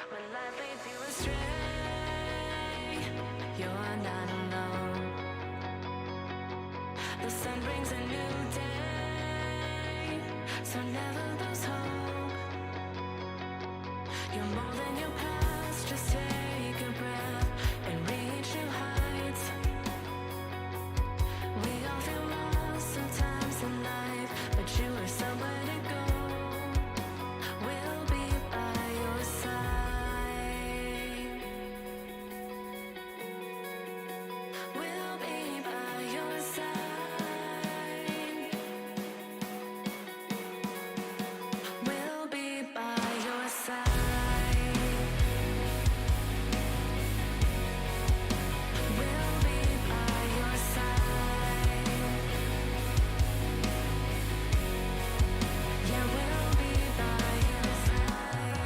When life leads you astray, you're not alone. The sun brings a new day, so never lose hope. You're more than your past, just take a breath and reach new heights. We all feel lost sometimes in life, but you are somewhere to go. We'll be by your side. We'll be by your side. We'll be by your side. We'll be by your side. Yeah, we'll be by your side.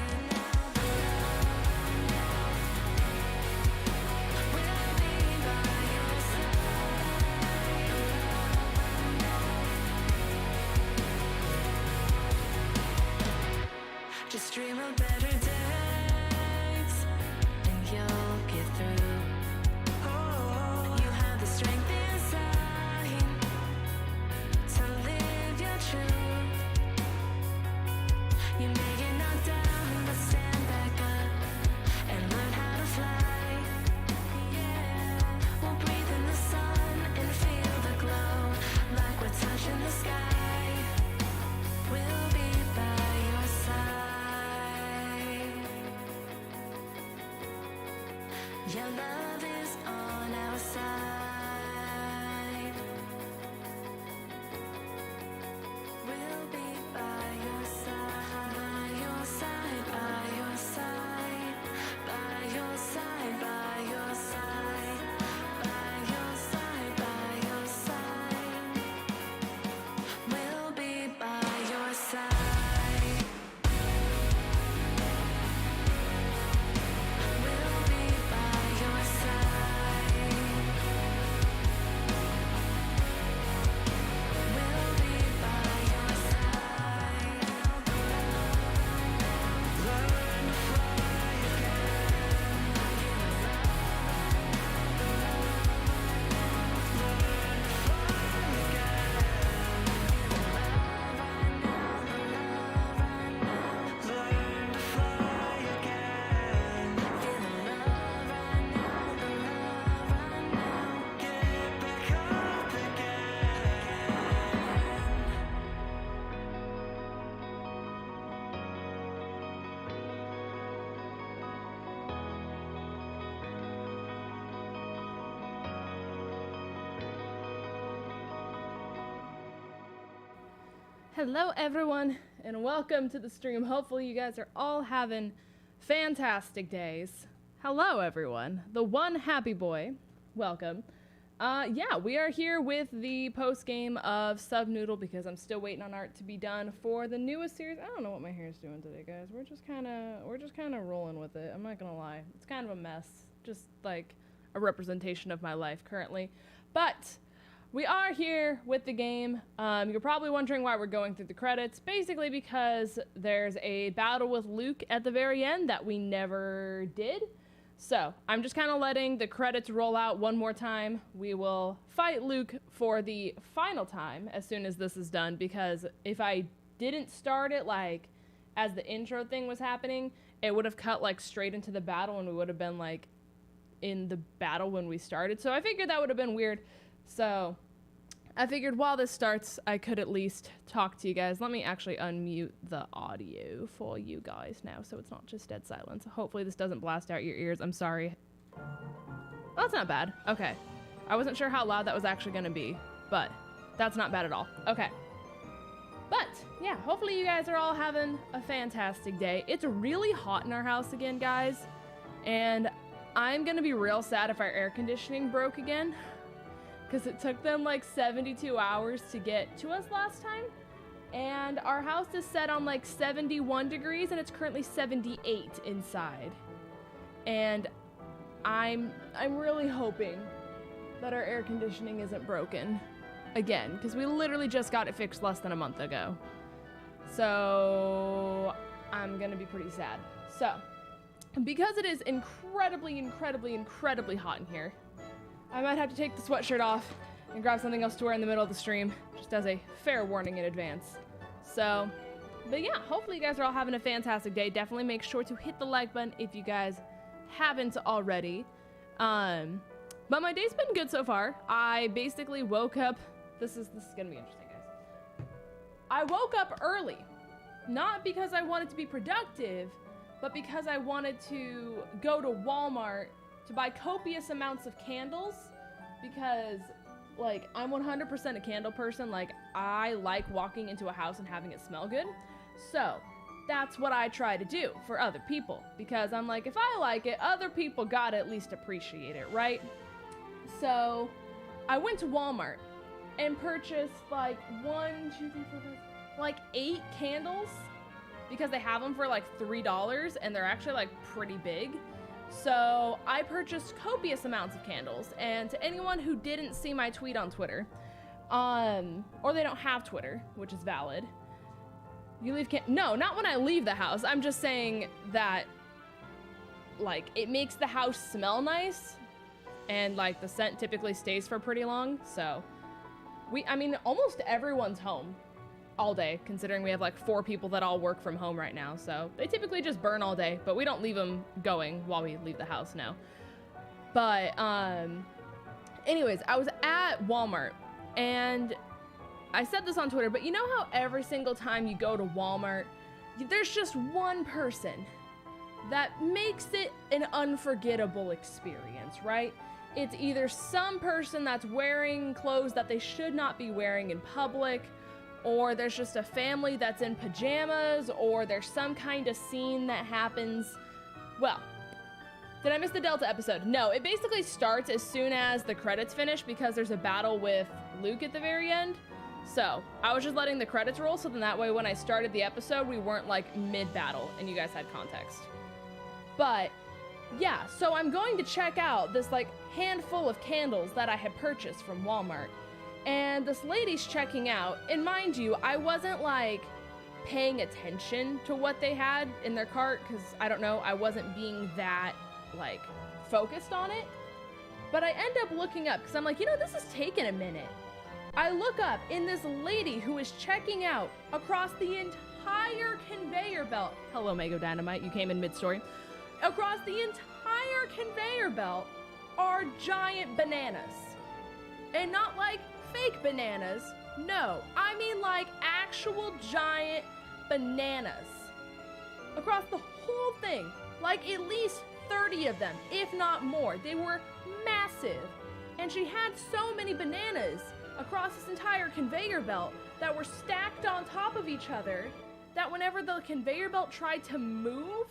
We'll be by your side. Just dream of better days, and you'll get through. You have the strength inside to live your truth. You may get knocked down, but stand back up and learn how to fly. Yeah, we'll breathe in the sun and feel the glow, like we're touching the sky. We'll be by your side. Your love is on our side. We'll be by your side, by your side, by your side, by your side, by your side, by your side, by your side. We'll be by your side. We'll be by your side. We'll be by your side. Learn to fly again. Learn to fly again. Learn to fly again. Feel the love right now, the love right now. Get back up again. Hello everyone and welcome to the stream. Hopefully you guys are all having fantastic days. Hello everyone. The one happy boy. Welcome. Yeah, we are here with the post game of Subnoodle because I'm still waiting on art to be done for the newest series. I don't know what my hair is doing today, guys. We're just kind of rolling with it. I'm not going to lie. It's kind of a mess. Just like a representation of my life currently. But we are here with the game. You're probably wondering why we're going through the credits. Basically because there's a battle with Luke at the very end that we never did. So I'm just kind of letting the credits roll out one more time. We will fight Luke for the final time as soon as this is done, because if I didn't start it like as the intro thing was happening, it would have cut like straight into the battle and we would have been like in the battle when we started. So I figured that would have been weird. So I figured while this starts, I could at least talk to you guys. Let me actually unmute the audio for you guys now so it's not just dead silence. Hopefully this doesn't blast out your ears. I'm sorry. Well, that's not bad. Okay. I wasn't sure how loud that was actually going to be, but that's not bad at all. Okay. But, yeah, hopefully you guys are all having a fantastic day. It's really hot in our house again, guys. And I'm going to be real sad if our air conditioning broke again, because it took them like 72 hours to get to us last time. And our house is set on like 71 degrees and it's currently 78 inside. And I'm really hoping that our air conditioning isn't broken again, because we literally just got it fixed less than a month ago. So I'm gonna be pretty sad. So because it is incredibly, incredibly, incredibly hot in here, I might have to take the sweatshirt off and grab something else to wear in the middle of the stream, just as a fair warning in advance. So, but yeah, hopefully you guys are all having a fantastic day. Definitely make sure to hit the like button if you guys haven't already. But my day's been good so far. I basically woke up, this is gonna be interesting, guys. I woke up early, not because I wanted to be productive, but because I wanted to go to Walmart to buy copious amounts of candles, because like I'm 100% a candle person. Like I like walking into a house and having it smell good. So that's what I try to do for other people, because I'm like, if I like it, other people gotta at least appreciate it, right? So I went to Walmart and purchased like 8 candles, because they have them for like $3 and they're actually like pretty big. So I purchased copious amounts of candles, and to anyone who didn't see my tweet on Twitter, or they don't have Twitter, which is valid, you leave no, not when I leave the house. I'm just saying that like it makes the house smell nice, and like the scent typically stays for pretty long. So I mean almost everyone's home all day, considering we have like 4 people that all work from home right now, so they typically just burn all day, but we don't leave them going while we leave the house now. But anyways, I was at Walmart, and I said this on Twitter, but you know how every single time you go to Walmart, there's just one person that makes it an unforgettable experience, right? It's either some person that's wearing clothes that they should not be wearing in public, or there's just a family that's in pajamas, or there's some kind of scene that happens. Well, did I miss the Delta episode? No, it basically starts as soon as the credits finish, because there's a battle with Luke at the very end. So I was just letting the credits roll, so then that way when I started the episode, we weren't like mid-battle and you guys had context. But yeah, so I'm going to check out this like handful of candles that I had purchased from Walmart. And this lady's checking out, and mind you, I wasn't like paying attention to what they had in their cart, because I don't know, I wasn't being that like focused on it. But I end up looking up, because I'm like, you know, this is taking a minute. I look up, and this lady who is checking out across the entire conveyor belt, hello Mego Dynamite, you came in mid-story, across the entire conveyor belt are giant bananas. And not like fake bananas, no, I mean like actual giant bananas across the whole thing, like at least 30 of them, if not more. They were massive, and she had so many bananas across this entire conveyor belt that were stacked on top of each other that whenever the conveyor belt tried to move,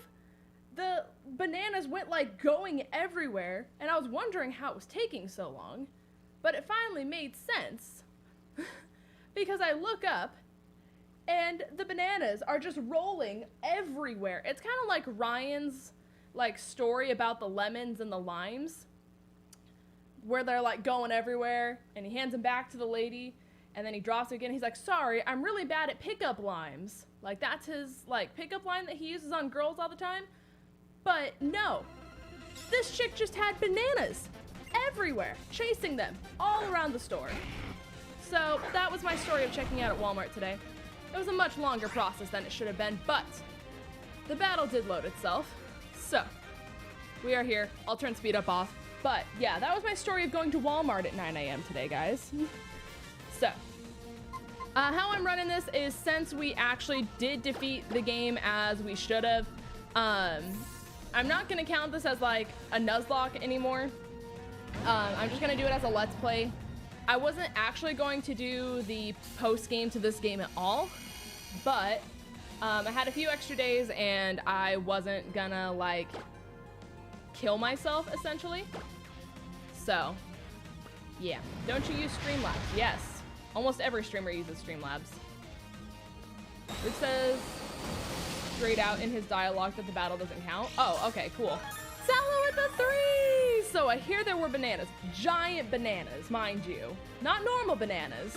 the bananas went like going everywhere, and I was wondering how it was taking so long. But it finally made sense, because I look up and the bananas are just rolling everywhere. It's kind of like Ryan's like story about the lemons and the limes, where they're like going everywhere, and he hands them back to the lady, and then he drops it again. He's like, sorry, I'm really bad at pickup limes. Like that's his like pickup line that he uses on girls all the time. But no, this chick just had bananas everywhere, chasing them all around the store. So that was my story of checking out at Walmart today. It was a much longer process than it should have been, but the battle did load itself. So we are here. I'll turn speed up off. But yeah, that was my story of going to Walmart at 9 a.m. today, guys. So how I'm running this is, since we actually did defeat the game as we should have, I'm not gonna count this as like a Nuzlocke anymore. I'm just gonna do it as a Let's Play. I wasn't actually going to do the post game to this game at all, but I had a few extra days and I wasn't gonna like kill myself essentially. So yeah, don't you use STREAMLABS? Yes, almost every streamer uses STREAMLABS. Luke says straight out in his dialogue that the battle doesn't count. Oh, okay, cool. Sallow with the 3! So I hear there were bananas. Giant bananas, mind you. Not normal bananas.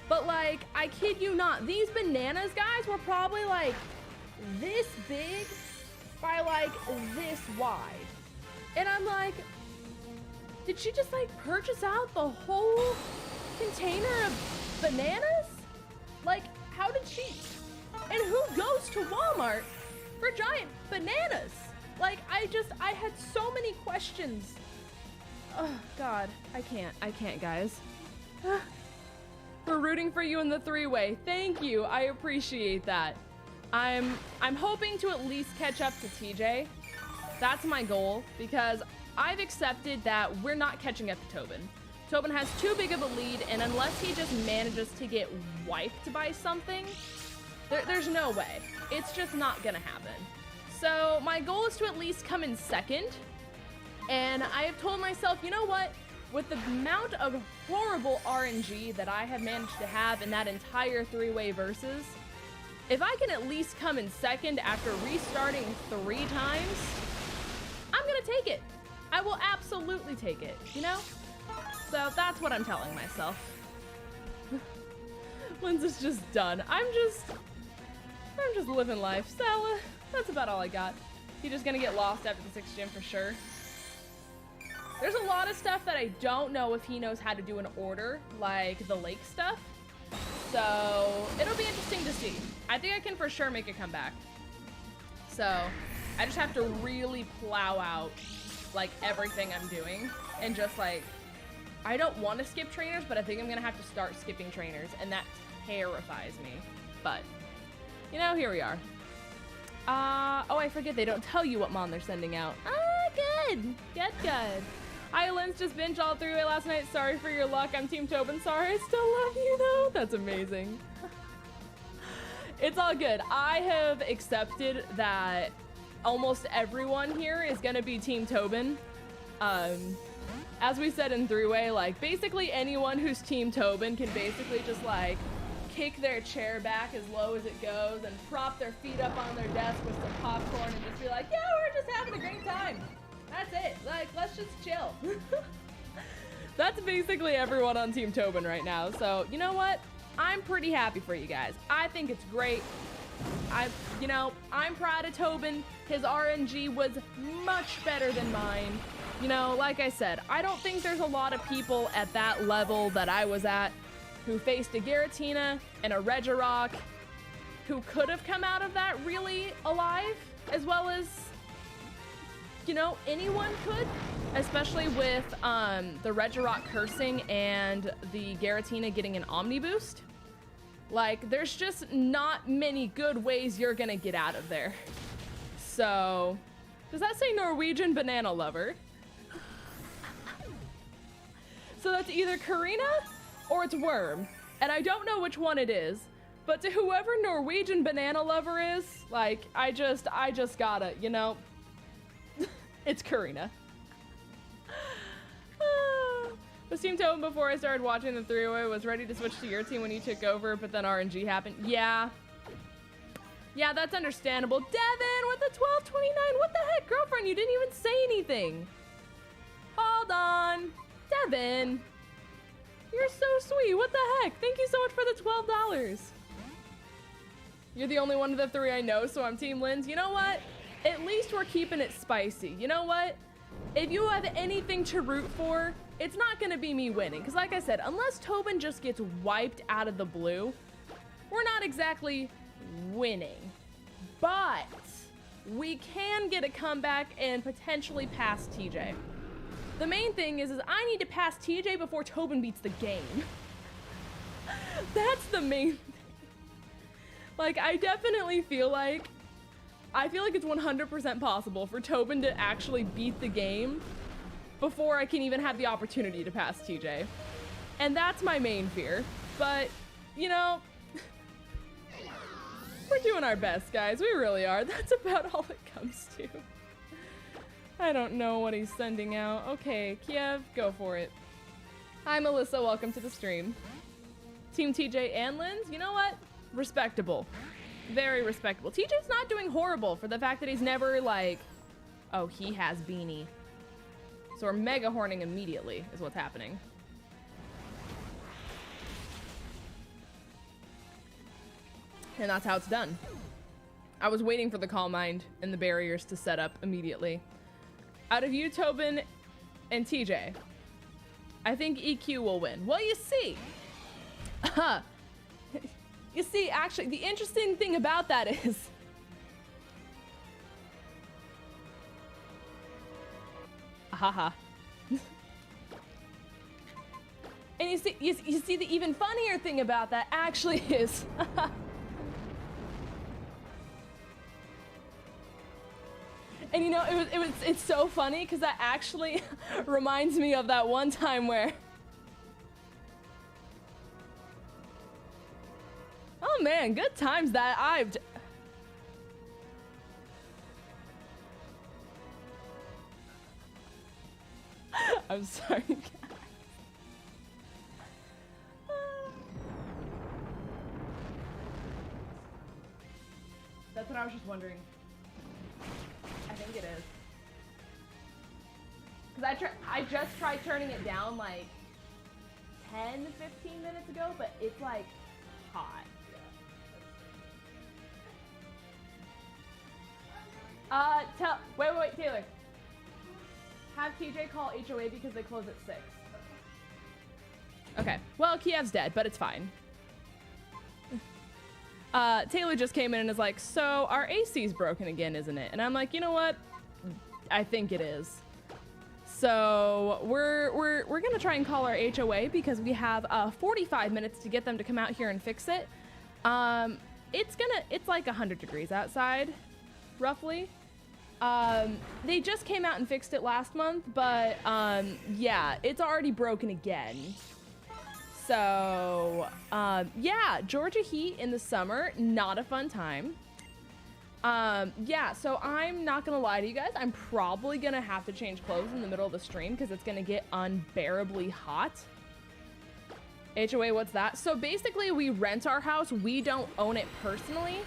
But like, I kid you not, these bananas, guys, were probably like this big by like this wide. And I'm like, did she just like purchase out the whole container of bananas? Like, how did she? And who goes to Walmart for giant bananas? Like, I had so many questions. Oh, God, I can't, guys. We're rooting for you in the three-way. Thank you, I appreciate that. I'm hoping to at least catch up to TJ. That's my goal, because I've accepted that we're not catching up to Tobin. Tobin has too big of a lead, and unless he just manages to get wiped by something, there's no way. It's just not gonna happen. So my goal is to at least come in second, and I have told myself, you know what? With the amount of horrible RNG that I have managed to have in that entire three-way versus, if I can at least come in second after restarting 3 times, I'm gonna take it. I will absolutely take it, you know? So that's what I'm telling myself. Lynn's is just done. I'm just living life. Stella, that's about all I got. He's just gonna get lost after the 6th gym for sure. There's a lot of stuff that I don't know if he knows how to do in order, like the lake stuff. So it'll be interesting to see. I think I can for sure make a comeback. So I just have to really plow out like everything I'm doing and just like, I don't want to skip trainers, but I think I'm gonna have to start skipping trainers, and that terrifies me. But you know, here we are. Oh, I forget they don't tell you what mon they're sending out. Good. Good. Islands just binge all 3-way last night. Sorry for your luck. I'm Team Tobin. Sorry, I still love you though. That's amazing. It's all good. I have accepted that almost everyone here is gonna be Team Tobin. As we said in 3-way, like basically anyone who's Team Tobin can basically just like kick their chair back as low as it goes and prop their feet up on their desk with some popcorn and just be like, yeah, we're just having a great time. That's it. Like, let's just chill. That's basically everyone on Team Tobin right now. So, you know what? I'm pretty happy for you guys. I think it's great. I'm proud of Tobin. His RNG was much better than mine. You know, like I said, I don't think there's a lot of people at that level that I was at who faced a Giratina and a Regirock who could have come out of that really alive, as well as, you know, anyone could, especially with the Regirock cursing and the Giratina getting an Omni boost. Like, there's just not many good ways you're gonna get out of there. So, does that say Norwegian banana lover? So that's either Karina or it's Worm, and I don't know which one it is, but to whoever Norwegian banana lover is, like, I just gotta, you know, it's Karina. Was Team Tobin before I started watching the 3-way, was ready to switch to your team when you took over, but then RNG happened. Yeah, that's understandable. Devin with the 1229, what the heck, girlfriend, you didn't even say anything. Hold on, Devin. You're so sweet. What the heck? Thank you so much for the $12. You're the only one of the 3 I know, so I'm Team Lynn's. You know what? At least we're keeping it spicy. You know what? If you have anything to root for, it's not going to be me winning. Because like I said, unless Tobin just gets wiped out of the blue, we're not exactly winning. But we can get a comeback and potentially pass TJ. The main thing is I need to pass TJ before Tobin beats the game. That's the main thing. Like, I definitely feel like it's 100% possible for Tobin to actually beat the game before I can even have the opportunity to pass TJ. And that's my main fear. But, you know, we're doing our best, guys. We really are. That's about all it comes to. I don't know what he's sending out. Okay, Kiev, go for it. Hi, Melissa. Welcome to the stream. Team TJ and Lynn's, you know what? Respectable. Very respectable. TJ's not doing horrible for the fact that he's never like... Oh, he has Beanie. So we're mega horning immediately is what's happening. And that's how it's done. I was waiting for the Calm Mind and the barriers to set up immediately. Out of you, Tobin, and TJ, I think EQ will win. Well, you see. You see, actually, the interesting thing about that is... Haha. And you see the even funnier thing about that actually is... And you know, it's so funny because that actually reminds me of that one time where... Oh man, good times that I've... I'm sorry, guys. That's what I was just wondering. I think it is. Because I just tried turning it down like 10, 15 minutes ago, but it's like hot. Wait, Taylor. Have TJ call HOA because they close at 6. Okay. Well, Kiev's dead, but it's fine. Taylor just came in and is like, so our AC's broken again, isn't it? And I'm like, you know what? I think it is. So we're gonna try and call our HOA because we have 45 minutes to get them to come out here and fix it. It's like 100 degrees outside, roughly. They just came out and fixed it last month, but yeah, it's already broken again. So, yeah, Georgia heat in the summer, not a fun time. Yeah, so I'm not gonna lie to you guys. I'm probably gonna have to change clothes in the middle of the stream because it's gonna get unbearably hot. HOA, what's that? So basically we rent our house. We don't own it personally.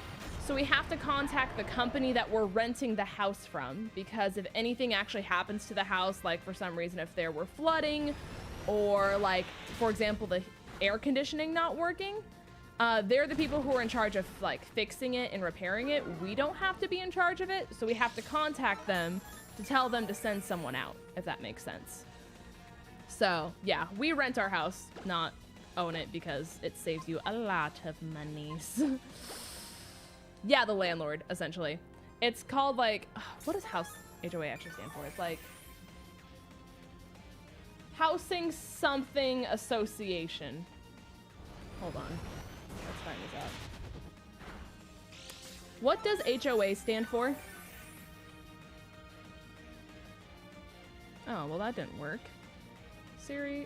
So we have to contact the company that we're renting the house from because if anything actually happens to the house, like for some reason, if there were flooding or like, for example, the air conditioning not working, they're the people who are in charge of like fixing it and repairing it. We don't have to be in charge of it. So we have to contact them to tell them to send someone out, if that makes sense. So yeah, we rent our house, not own it because it saves you a lot of monies. Yeah, the landlord, essentially. It's called like, what does house HOA actually stand for? It's like Housing Something Association. Hold on, let's find this out. What does HOA stand for? Oh, well that didn't work. Siri,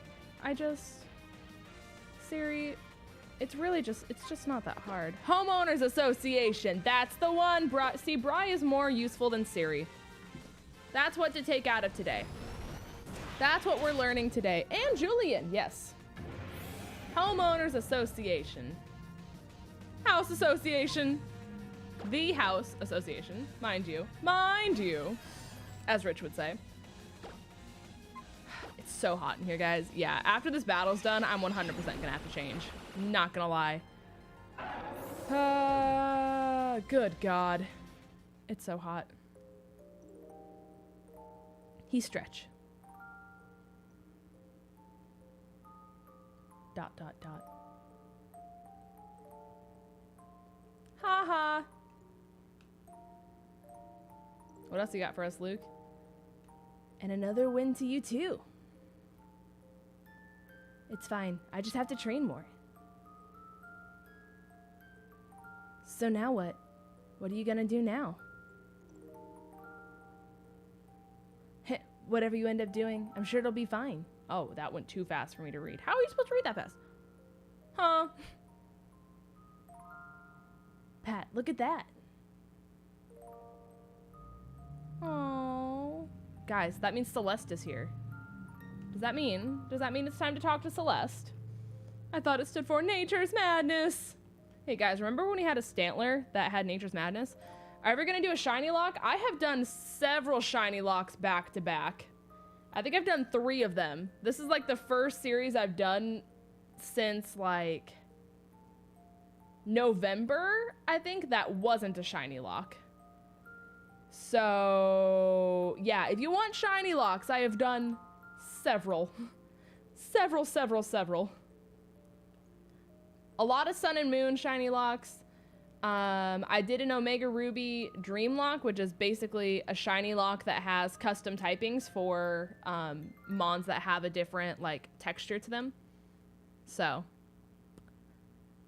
Siri, it's just not that hard. Homeowners Association, that's the one. See, Bri is more useful than Siri. That's what to take out of today. That's what we're learning today. And Julian, yes. Homeowners Association. House Association. The House Association, mind you. Mind you, as Rich would say. It's so hot in here, guys. Yeah, after this battle's done, I'm 100% gonna have to change. Not gonna lie. Good God. It's so hot. He stretch. ... Ha ha. What else you got for us, Luke? And another win to you too. It's fine. I just have to train more. So now what? What are you gonna do now? Heh, whatever you end up doing, I'm sure it'll be fine. Oh, that went too fast for me to read. How are you supposed to read that fast? Huh? Pat, look at that. Oh, guys, that means Celeste is here. Does that mean it's time to talk to Celeste? I thought it stood for Nature's Madness. Hey guys, remember when we had a Stantler that had Nature's Madness? Are you ever gonna do a shiny lock? I have done several shiny locks back to back. I think I've done 3 of them. This is like the first series I've done since like November, I think, that wasn't a shiny lock. So, yeah, if you want shiny locks, I have done several. Several. A lot of Sun and Moon shiny locks. I did an Omega Ruby Dream Lock, which is basically a shiny lock that has custom typings for mons that have a different like texture to them. So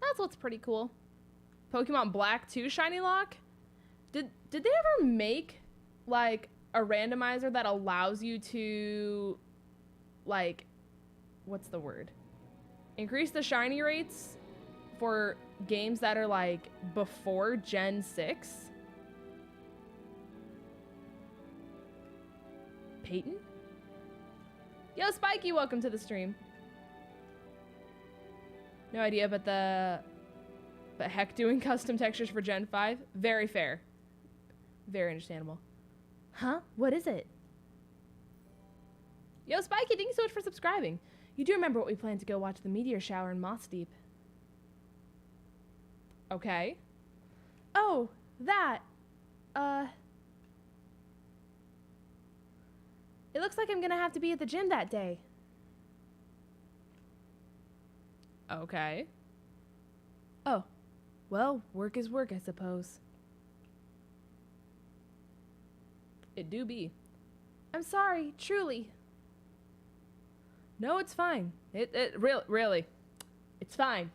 that's what's pretty cool. Pokemon Black 2 shiny lock. Did they ever make like a randomizer that allows you to like, what's the word? Increase the shiny rates for games that are like before Gen 6? Peyton? Yo, Spiky, welcome to the stream. No idea, but heck, doing custom textures for Gen 5? Very fair. Very understandable. Huh? What is it? Yo, Spiky, thank you so much for subscribing. You do remember what we planned to go watch the meteor shower in Moss Deep. Okay. Oh, that. It looks like I'm gonna have to be at the gym that day. Okay. Oh. Well, work is work, I suppose. It do be. I'm sorry, truly. No, it's fine. Really. It's fine.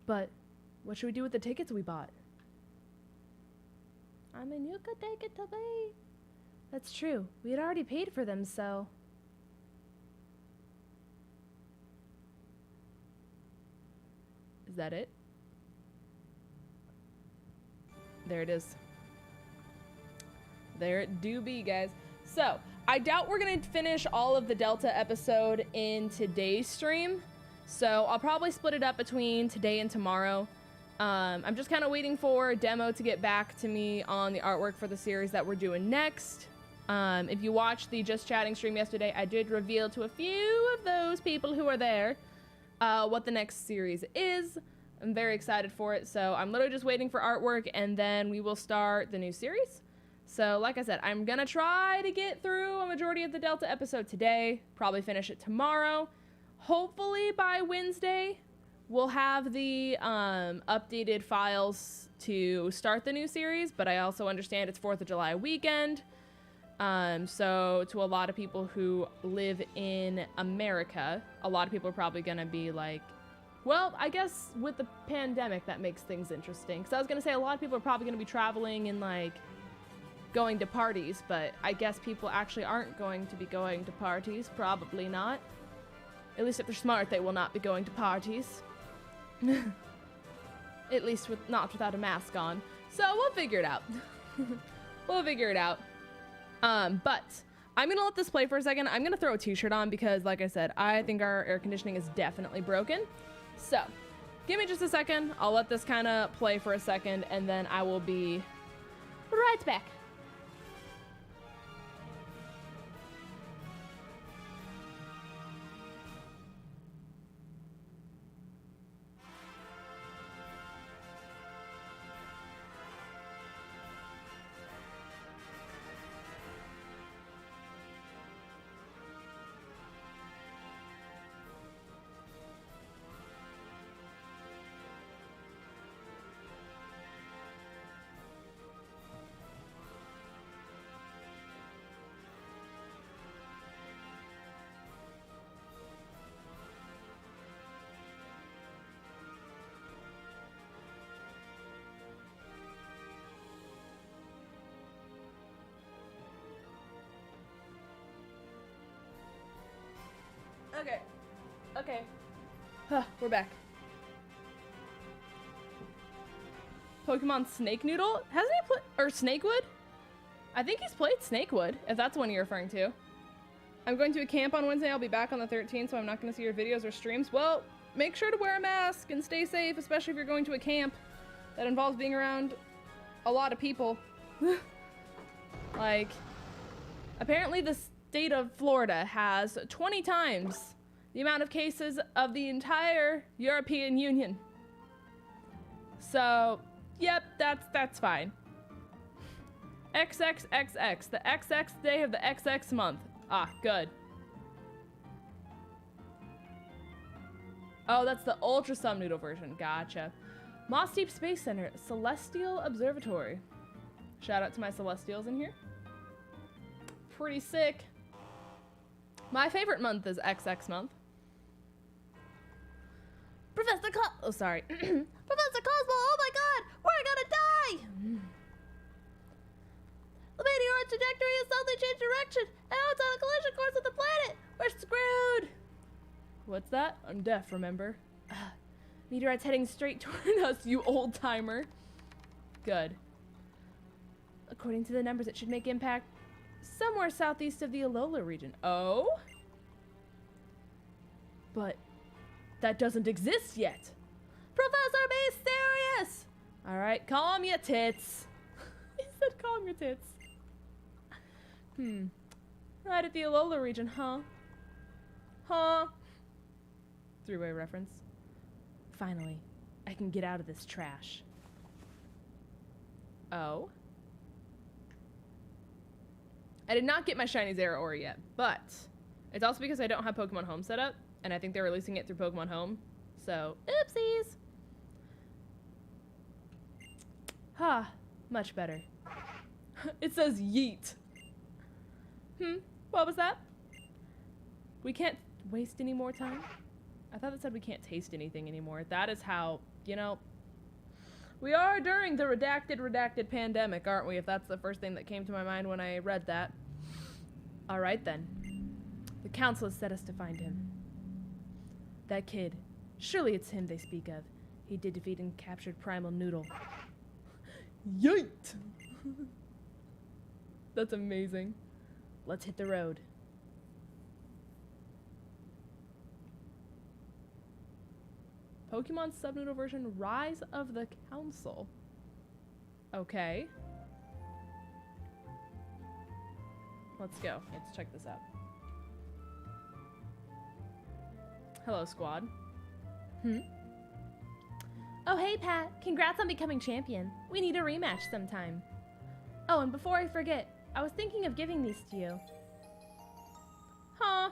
But what should we do with the tickets we bought? I mean, you could take it to me. That's true. We had already paid for them, so. Is that it? There it is. There it do be, guys. So, I doubt we're gonna finish all of the Delta episode in today's stream. So I'll probably split it up between today and tomorrow. I'm just kind of waiting for Demo to get back to me on the artwork for the series that we're doing next. If you watched the Just Chatting stream yesterday, I did reveal to a few of those people who are there what the next series is. I'm very excited for it. So I'm literally just waiting for artwork, and then we will start the new series. So like I said, I'm gonna try to get through a majority of the Delta episode today, probably finish it tomorrow. Hopefully by Wednesday, we'll have the updated files to start the new series, but I also understand it's 4th of July weekend. So to a lot of people who live in America, a lot of people are probably gonna be like, well, I guess with the pandemic, that makes things interesting. Because I was gonna say a lot of people are probably gonna be traveling and like going to parties, but I guess people actually aren't going to be going to parties. Probably not. At least if they're smart, they will not be going to parties. At least not without a mask on. So we'll figure it out. We'll figure it out. But I'm gonna let this play for a second. I'm gonna throw a t-shirt on because, like I said, I think our air conditioning is definitely broken. So give me just a second. I'll let this kind of play for a second, and then I will be right back. Okay. We're back. Pokemon Snake Noodle? Hasn't he played, or Snakewood? I think he's played Snakewood, if that's the one you're referring to. I'm going to a camp on Wednesday. I'll be back on the 13th, so I'm not going to see your videos or streams. Well, make sure to wear a mask and stay safe, especially if you're going to a camp that involves being around a lot of people. Like, apparently the state of Florida has 20 times the amount of cases of the entire European Union. So, yep, that's fine. XXXX, the XX day of the XX month. Ah, good. Oh, that's the Ultra Subnoodle version. Gotcha. Moss Deep Space Center, Celestial Observatory. Shout out to my Celestials in here. Pretty sick. My favorite month is XX month. Professor oh, sorry. Professor Cosmo, oh my god, we're gonna die! The meteor's trajectory has suddenly changed direction, and now it's on a collision course with the planet! We're screwed! What's that? I'm deaf, remember? Meteorite's heading straight toward us, you old timer. Good. According to the numbers, it should make impact somewhere southeast of the Alola region. Oh? But that doesn't exist yet. Professor, be serious! Alright, calm your tits. He said calm your tits. Right at the Alola region, huh? Huh? Three-way reference. Finally, I can get out of this trash. Oh? I did not get my shiny Zera Ore yet, but it's also because I don't have Pokemon Home set up, and I think they're releasing it through Pokemon Home. So, oopsies. Ha, much better. It says yeet. What was that? We can't waste any more time? I thought it said we can't taste anything anymore. That is how, you know, we are during the redacted pandemic, aren't we? If that's the first thing that came to my mind when I read that. All right, then. The council has set us to find him. That kid. Surely it's him they speak of. He did defeat and captured Primal Noodle. Yeet! That's amazing. Let's hit the road. Pokemon Subnoodle version, Rise of the Council. Okay. Let's go. Let's check this out. Hello, squad. Oh, hey, Pat. Congrats on becoming champion. We need a rematch sometime. Oh, and before I forget, I was thinking of giving these to you. Huh.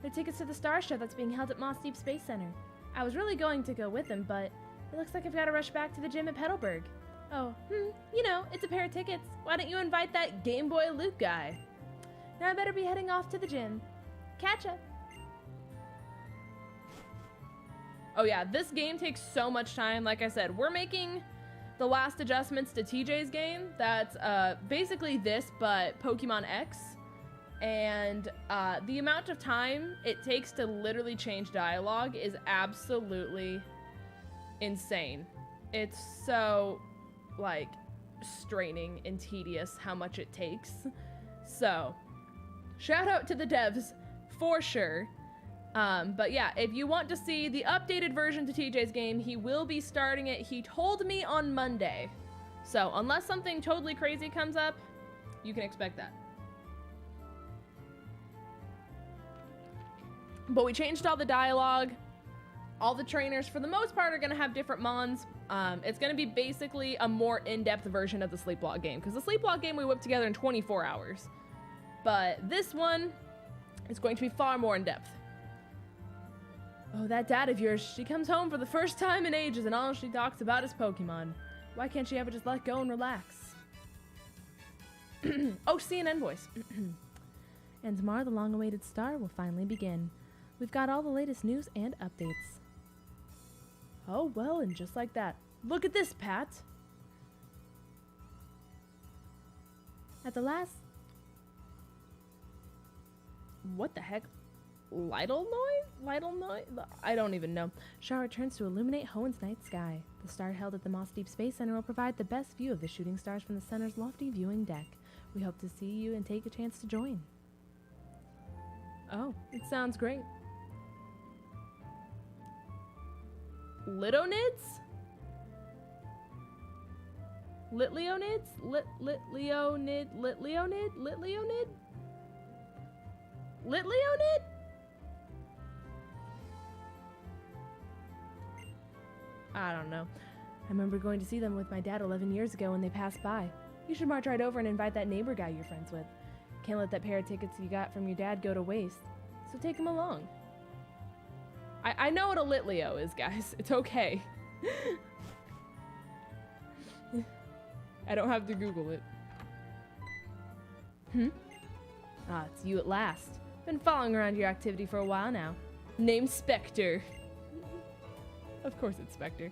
They're tickets to the Star Show that's being held at Moss Deep Space Center. I was really going to go with them, but it looks like I've got to rush back to the gym at Petalburg. Oh, you know, it's a pair of tickets. Why don't you invite that Game Boy Luke guy? Now I better be heading off to the gym. Catch up. Oh yeah, this game takes so much time. Like I said, we're making the last adjustments to TJ's game. That's basically this, but Pokemon X. And the amount of time it takes to literally change dialogue is absolutely insane. It's so, like, straining and tedious how much it takes. So, shout out to the devs for sure. But yeah, if you want to see the updated version to TJ's game, he will be starting it. He told me on Monday. So, unless something totally crazy comes up, you can expect that. But we changed all the dialogue. All the trainers, for the most part, are going to have different mons. It's going to be basically a more in-depth version of the Sleepwalk game, because the Sleepwalk game we whipped together in 24 hours. But this one is going to be far more in-depth. Oh, that dad of yours, she comes home for the first time in ages, and all she talks about is Pokemon. Why can't she ever just let go and relax? Oh, CNN voice. And tomorrow, the long-awaited star will finally begin. We've got all the latest news and updates. Oh, well, and just like that. Look at this, Pat! At the last... What the heck? Lytle noise? I don't even know. Shah returns to illuminate Hoen's night sky. The star held at the Moss Deep Space Center will provide the best view of the shooting stars from the center's lofty viewing deck. We hope to see you and take a chance to join. Oh, it sounds great. Litonids? Litleonids? Litleonid? I don't know. I remember going to see them with my dad 11 years ago when they passed by. You should march right over and invite that neighbor guy you're friends with. Can't let that pair of tickets you got from your dad go to waste. So take him along. I know what a Litleo is, guys. It's okay. I don't have to Google it. Ah, it's you at last. Been following around your activity for a while now. Name's Spectre. Of course it's Spectre.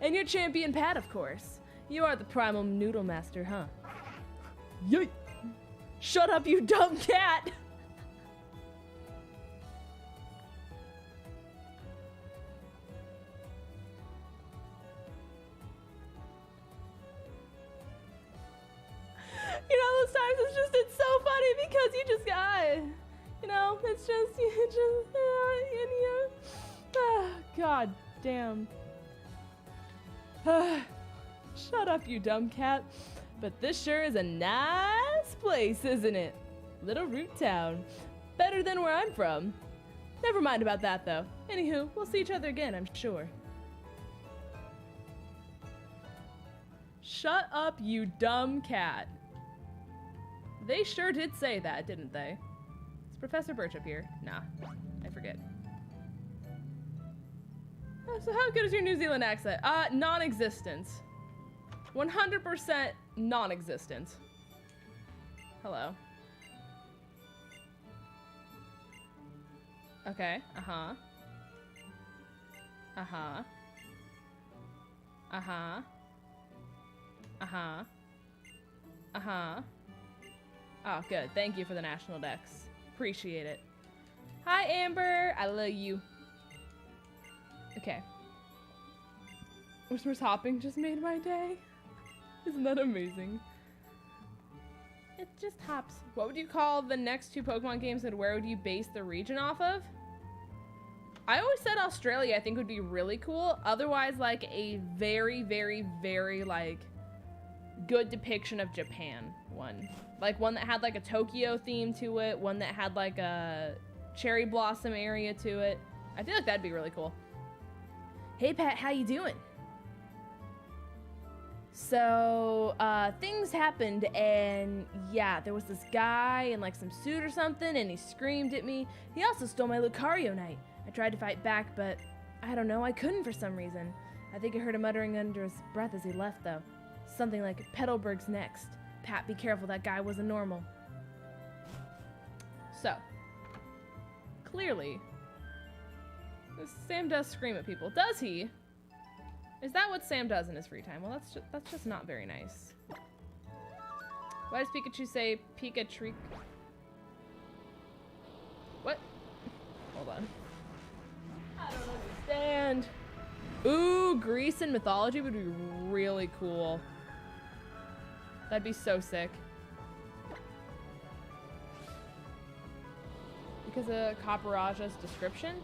And you're Champion Pat, of course. You are the Primal Noodle Master, huh? Yay! Shut up, you dumb cat! You know, those times it's so funny because you just got, you know, it's just, God damn. Shut up, you dumb cat. But this sure is a nice place, isn't it? Little Root Town. Better than where I'm from. Never mind about that, though. Anywho, we'll see each other again, I'm sure. Shut up, you dumb cat. They sure did say that, didn't they? Is Professor Birch up here? Nah, I forget. Oh, so how good is your New Zealand accent? Non-existent. 100% non-existent. Hello. Okay, uh-huh. Uh-huh. Uh-huh. Uh-huh. Uh-huh. Oh, good. Thank you for the national dex. Appreciate it. Hi, Amber. I love you. Okay. Whisper's hopping just made my day. Isn't that amazing? It just hops. What would you call the next two Pokemon games and where would you base the region off of? I always said Australia I think would be really cool. Otherwise, like a very, very, very like good depiction of Japan one. Like one that had like a Tokyo theme to it, one that had like a cherry blossom area to it. I feel like that'd be really cool. Hey Pat, how you doing? So, things happened and yeah, there was this guy in like some suit or something and he screamed at me. He also stole my Lucario Knight. I tried to fight back, but I don't know, I couldn't for some reason. I think I heard him muttering under his breath as he left though. Something like Petalburg's next. Pat, be careful, that guy wasn't normal. So, clearly, Sam does scream at people. Does he? Is that what Sam does in his free time? Well, that's just not very nice. Why does Pikachu say Pikachu? What? Hold on. I don't understand. Ooh, Greece and mythology would be really cool. That'd be so sick. Because of Copperage's description?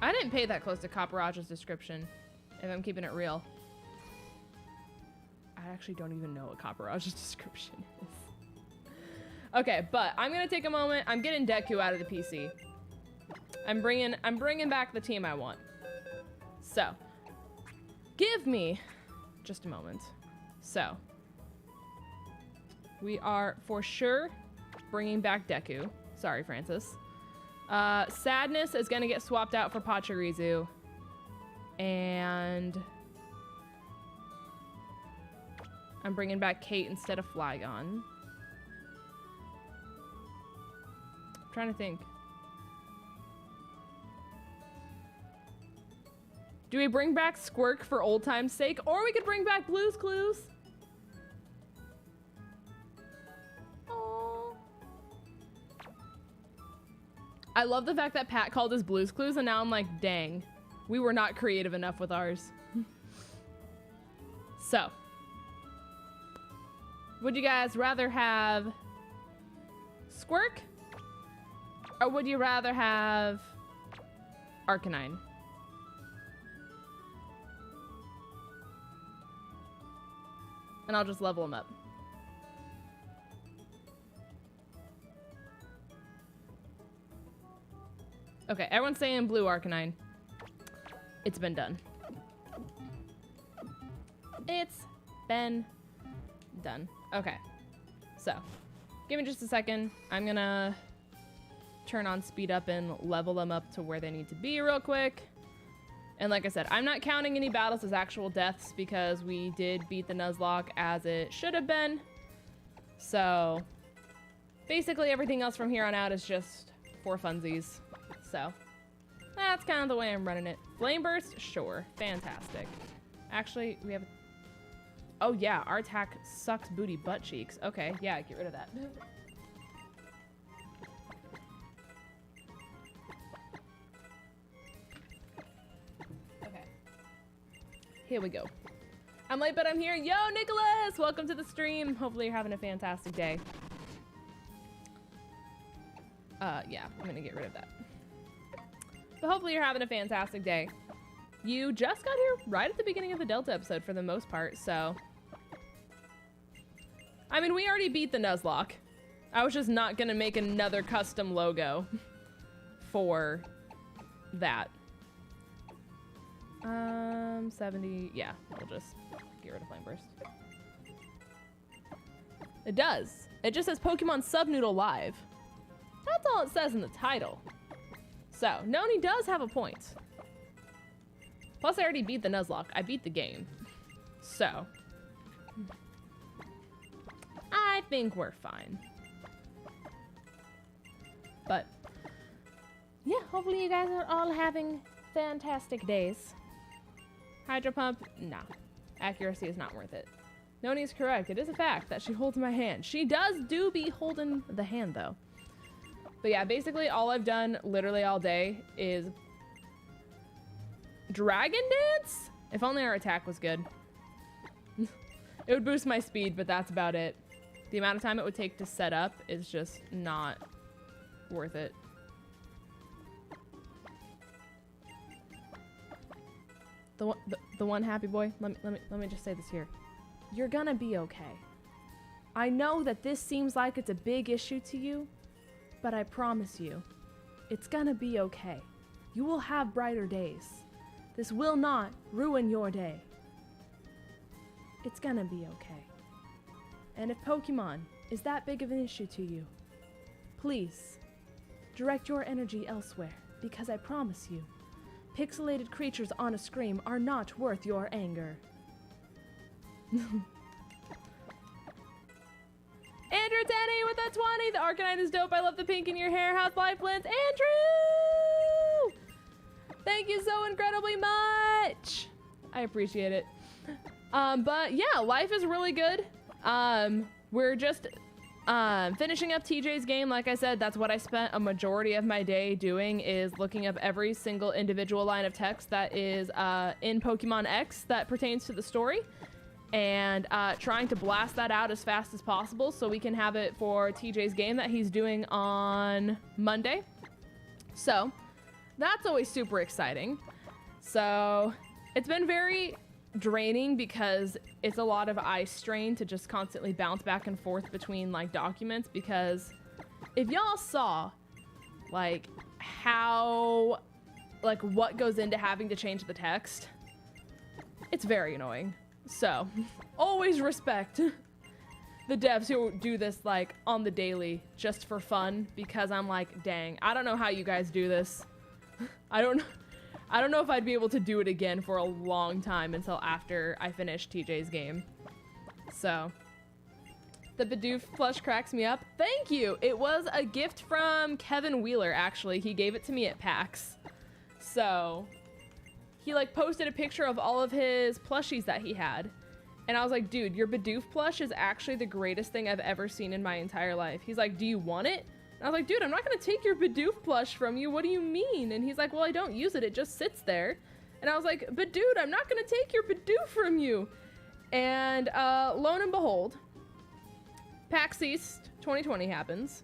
I didn't pay that close to Copperage's description, if I'm keeping it real. I actually don't even know what Copperage's description is. Okay, but I'm gonna take a moment. I'm getting Deku out of the PC. I'm bringing back the team I want. So, give me just a moment. So, we are for sure bringing back Deku. Sorry, Francis. Sadness is gonna get swapped out for Pachirisu. And I'm bringing back Kate instead of Flygon. I'm trying to think. Do we bring back Squirk for old time's sake? Or we could bring back Blue's Clues. Aww. I love the fact that Pat called us Blue's Clues and now I'm like, dang. We were not creative enough with ours. So. Would you guys rather have Squirk? Or would you rather have Arcanine? And I'll just level him up. Okay, everyone's saying blue Arcanine. it's been done. It's been done. Okay. So, give me just a second. I'm gonna turn on speed up and level them up to where they need to be real quick. And like I said, I'm not counting any battles as actual deaths because we did beat the Nuzlocke as it should have been. So, basically everything else from here on out is just for funsies. So, that's kind of the way I'm running it. Flame Burst? Sure. Fantastic. Actually, we have... Oh yeah, our attack sucks booty butt cheeks. Okay, yeah, get rid of that. Okay. Here we go. I'm late, but I'm here. Yo, Nicholas! Welcome to the stream. Hopefully you're having a fantastic day. Yeah, I'm gonna get rid of that. But hopefully you're having a fantastic day. You just got here right at the beginning of the Delta episode for the most part, so... I mean, we already beat the Nuzlocke. I was just not gonna make another custom logo for that. 70, yeah, we'll just get rid of Flame Burst. It does. It just says Pokemon Subnoodle Live. That's all it says in the title. So, Noni does have a point. Plus, I already beat the Nuzlocke. I beat the game. So, I think we're fine. But, yeah, hopefully you guys are all having fantastic days. Hydro Pump? Nah. Accuracy is not worth it. Noni is correct. It is a fact that she holds my hand. She do be holding the hand, though. But yeah, basically all I've done literally all day is Dragon Dance? If only our attack was good. It would boost my speed, but that's about it. The amount of time it would take to set up is just not worth it. The one happy boy, let me just say this here. You're gonna be okay. I know that this seems like it's a big issue to you, but I promise you, it's gonna be okay. You will have brighter days. This will not ruin your day. It's gonna be okay. And if Pokemon is that big of an issue to you, please direct your energy elsewhere, because I promise you, pixelated creatures on a screen are not worth your anger. Andrew Denny with that 20. The Arcanine is dope. I love the pink in your hair. How's life, Lance? Andrew! Thank you so incredibly much. I appreciate it. But yeah, life is really good. We're just finishing up TJ's game. Like I said, that's what I spent a majority of my day doing, is looking up every single individual line of text that is in Pokemon X that pertains to the story, and trying to blast that out as fast as possible so we can have it for TJ's game that he's doing on Monday. So that's always super exciting. So it's been very draining because it's a lot of eye strain to just constantly bounce back and forth between like documents, because if y'all saw like how like what goes into having to change the text, it's very annoying. So always respect the devs who do this like on the daily just for fun, because I'm like, dang, I don't know how you guys do this. I don't know if I'd be able to do it again for a long time until after I finish TJ's game. So, the Bidoof plush cracks me up. Thank you! It was a gift from Kevin Wheeler, actually. He gave it to me at PAX. So, he like posted a picture of all of his plushies that he had. And I was like, dude, your Bidoof plush is actually the greatest thing I've ever seen in my entire life. He's like, do you want it? And I was like, dude, I'm not gonna take your Bidoof plush from you. What do you mean? And he's like, well, I don't use it. It just sits there. And I was like, but dude, I'm not gonna take your Bidoof from you. And lo and behold, PAX East 2020 happens.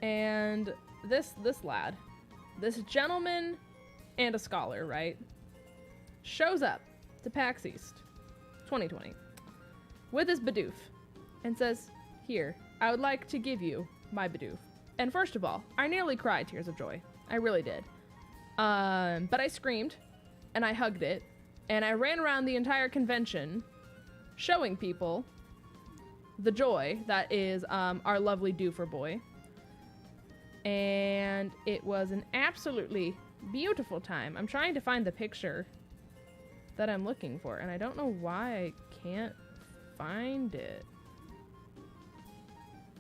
And this lad, this gentleman and a scholar, right, shows up to PAX East 2020 with his Bidoof and says, here, I would like to give you my Bidoof. And first of all, I nearly cried tears of joy. I really did. But I screamed and I hugged it, and I ran around the entire convention showing people the joy that is our lovely doofer boy. And it was an absolutely beautiful time. I'm trying to find the picture that I'm looking for, and I don't know why I can't find it.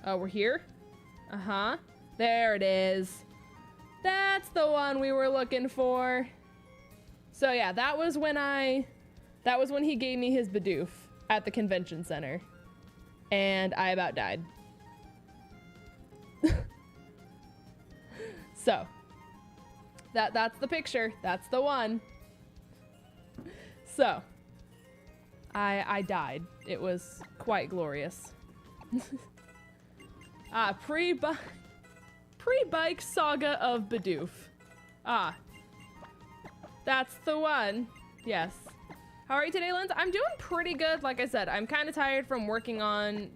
Oh, we're here? Uh-huh. There it is. That's the one we were looking for. So yeah, that was when he gave me his Bidoof at the convention center. And I about died. So, that's the picture. That's the one. So, I died. It was quite glorious. Pre-bike saga of Bidoof. That's the one. Yes. How are you today, Linz? I'm doing pretty good. Like I said, I'm kind of tired from working on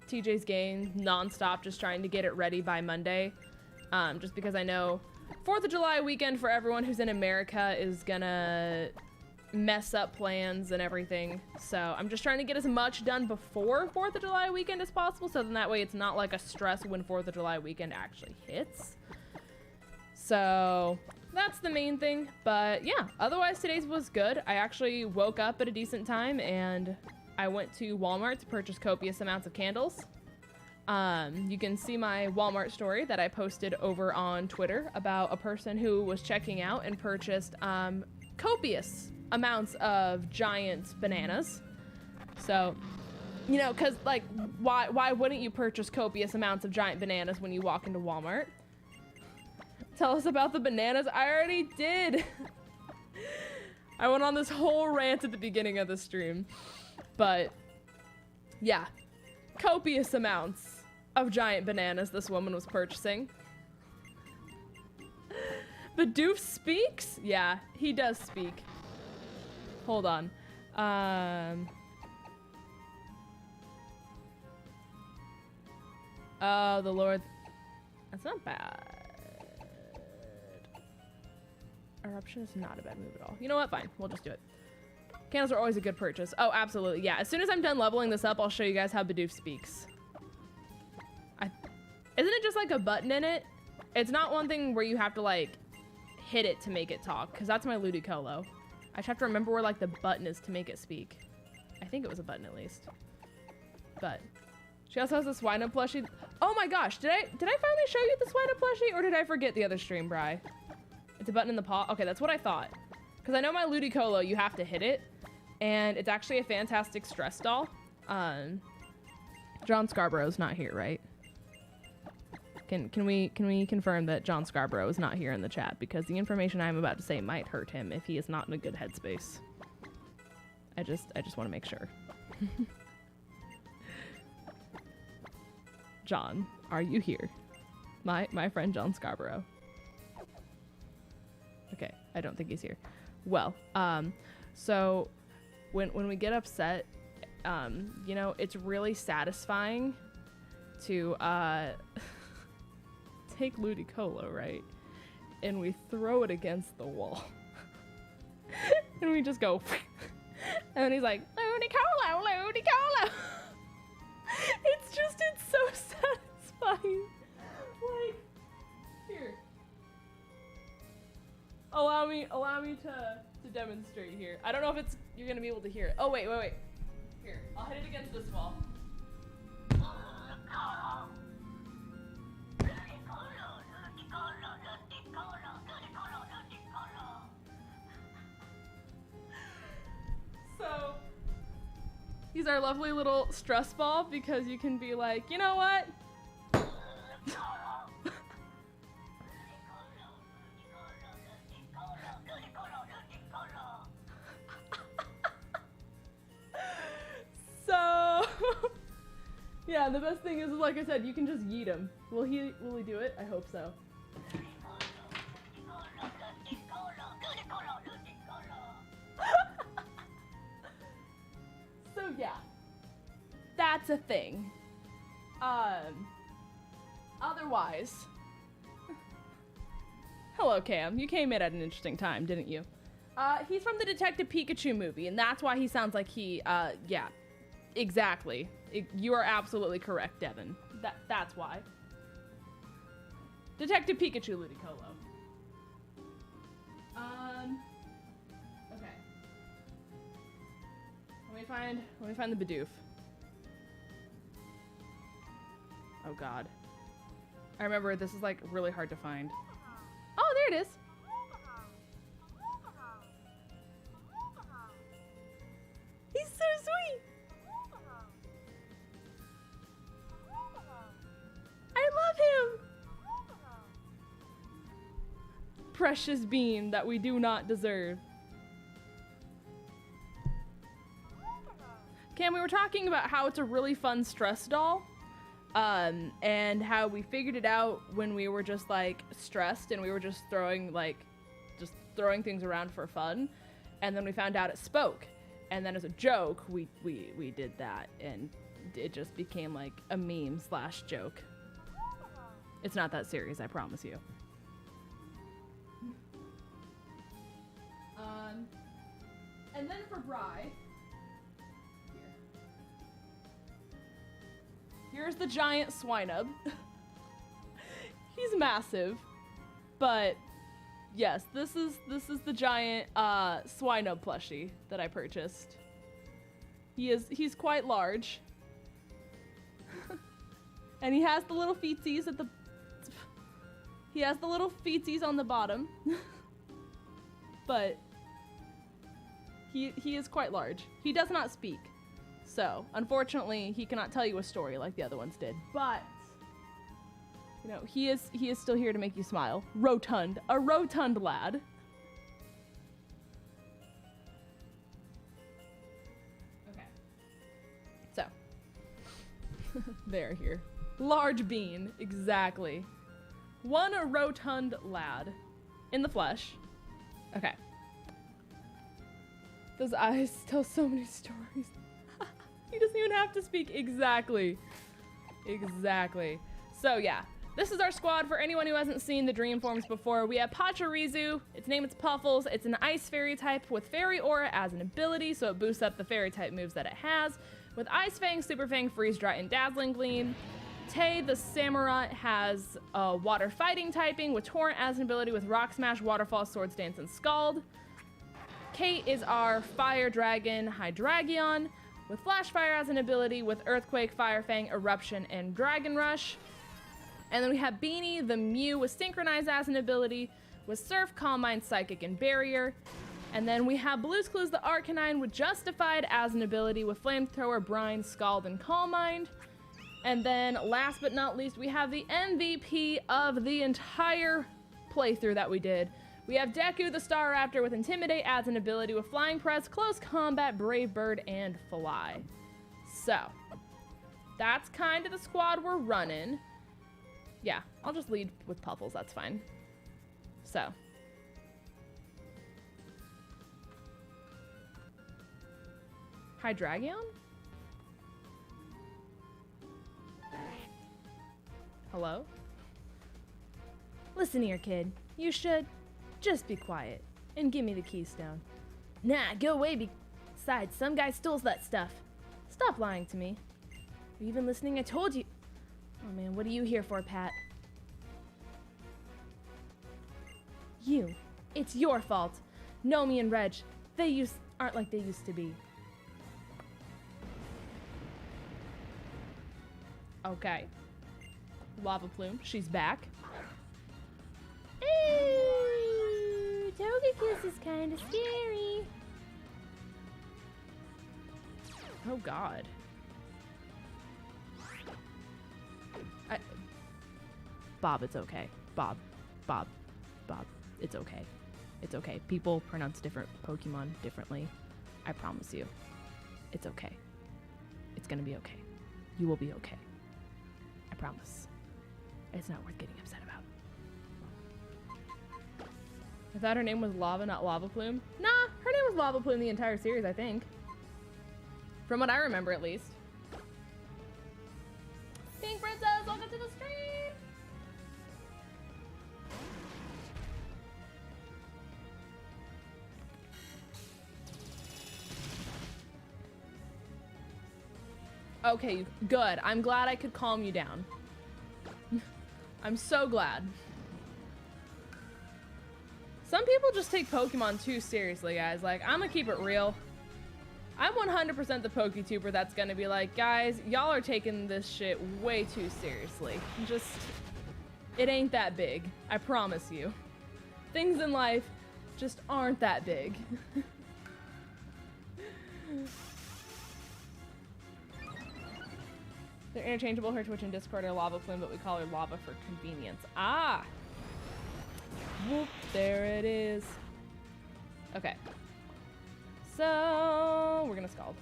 TJ's game nonstop, just trying to get it ready by Monday. Just because I know 4th of July weekend for everyone who's in America is gonna mess up plans and everything. So I'm just trying to get as much done before 4th of July weekend as possible, so then that way it's not like a stress when 4th of July weekend actually hits. So that's the main thing. But yeah, otherwise today's was good. I actually woke up at a decent time and I went to Walmart to purchase copious amounts of candles. You can see my Walmart story that I posted over on Twitter about a person who was checking out and purchased copious amounts of giant bananas. So, you know, because like, why wouldn't you purchase copious amounts of giant bananas when you walk into Walmart? Tell us about the bananas. I already did. I went on this whole rant at the beginning of the stream. But yeah, copious amounts of giant bananas this woman was purchasing. Bidoof speaks? Yeah, he does speak. Hold on. Oh, the Lord. That's not bad. Eruption is not a bad move at all. You know what? Fine. We'll just do it. Candles are always a good purchase. Oh, absolutely. Yeah, as soon as I'm done leveling this up, I'll show you guys how Bidoof speaks. Isn't it just like a button in it? It's not one thing where you have to like hit it to make it talk, because that's my Ludicolo. I just have to remember where like the button is to make it speak. I think it was a button at least. But she also has a Swino plushie. Oh my gosh, did I finally show you the Swino plushie, or did I forget the other stream, Bri? It's a button in the paw. Okay, that's what I thought. Because I know my Ludicolo, you have to hit it, and it's actually a fantastic stress doll. John Scarborough's not here, right? Can we confirm that John Scarborough is not here in the chat, because the information I'm about to say might hurt him if he is not in a good headspace. I just want to make sure. John, are you here? My friend John Scarborough. Okay, I don't think he's here. Well, so when we get upset, you know, it's really satisfying to take Ludicolo, right? And we throw it against the wall. And we just go and he's like, Ludicolo, Ludicolo. It's so satisfying. Like, here. Allow me to demonstrate here. I don't know if you're gonna be able to hear it. Oh wait. Here, I'll hit it against this wall. So, he's our lovely little stress ball, because you can be like, you know what? So, yeah, the best thing is, like I said, you can just yeet him. Will he do it? I hope so. So yeah, that's a thing. Otherwise, hello Cam, you came in at an interesting time, didn't you? He's from the Detective Pikachu movie, and that's why he sounds like he, yeah, exactly. You are absolutely correct, Devin. That's why. Detective Pikachu Ludicolo. Okay. Let me find the Bidoof. Oh god. I remember this is like really hard to find. Oh, there it is. He's so sweet. I love him. Precious bean that we do not deserve. Cam, we were talking about how it's a really fun stress doll. And how we figured it out when we were just like stressed and we were just throwing things around for fun. And then we found out it spoke. And then as a joke, we did that, and it just became like a meme / joke. It's not that serious, I promise you. And then for Bri, here's the giant Swinub. He's massive, but yes, this is the giant Swinub plushie that I purchased. He's quite large. And he has the little feetsies at the on the bottom. But he is quite large. He does not speak. So, unfortunately, he cannot tell you a story like the other ones did. But you know, he is still here to make you smile. Rotund, a rotund lad. Okay. So, there here. Large bean, exactly. One a rotund lad in the flesh. Okay. Those eyes tell so many stories. He doesn't even have to speak. Exactly. Exactly. So yeah, this is our squad. For anyone who hasn't seen the dream forms before, we have Pachirisu. Its name is Puffles. It's an ice fairy type with fairy aura as an ability, so it boosts up the fairy type moves that it has. With Ice Fang, Super Fang, Freeze Dry, and Dazzling Gleam. Tay, the Samurott, has water fighting typing with Torrent as an ability with Rock Smash, Waterfall, Swords Dance, and Scald. Kate is our Fire Dragon Hydragion with Flash Fire as an ability with Earthquake, Fire Fang, Eruption, and Dragon Rush. And then we have Beanie, the Mew, with Synchronize as an ability with Surf, Calm Mind, Psychic, and Barrier. And then we have Blue's Clues, the Arcanine, with Justified as an ability with Flamethrower, Brine, Scald, and Calm Mind. And then last but not least, we have the MVP of the entire playthrough that we did. We have Deku, the Staraptor, with Intimidate as an ability with Flying Press, Close Combat, Brave Bird, and Fly. So, that's kind of the squad we're running. Yeah, I'll just lead with Puffles, that's fine. So. Hydragion? Hello? Listen here, kid. You should just be quiet and give me the keystone. Nah, go away. Besides, some guy stole that stuff. Stop lying to me. Are you even listening? I told you. Oh man, what are you here for, Pat? You. It's your fault. Nomi and Reg, they aren't like they used to be. Okay. Lava Plume, she's back. Ooh, Togekiss is kind of scary. Oh god. Bob, it's okay. Bob, it's okay. It's okay. People pronounce different Pokemon differently. I promise you. It's okay. It's gonna be okay. You will be okay. I promise. It's not worth getting upset about. I thought her name was Lava, not Lava Plume. Nah, her name was Lava Plume the entire series, I think. From what I remember, at least. Pink Princess, welcome to the stream! Okay, good. I'm glad I could calm you down. I'm so glad. Some people just take Pokemon too seriously, guys. Like, I'm gonna keep it real. I'm 100% the PokeTuber that's gonna be like, guys, y'all are taking this shit way too seriously. Just, it ain't that big. I promise you. Things in life just aren't that big. They're interchangeable. Her Twitch and Discord are Lava Plume, but we call her Lava for convenience. Ah! Whoop, there it is. Okay. So, we're gonna Scald.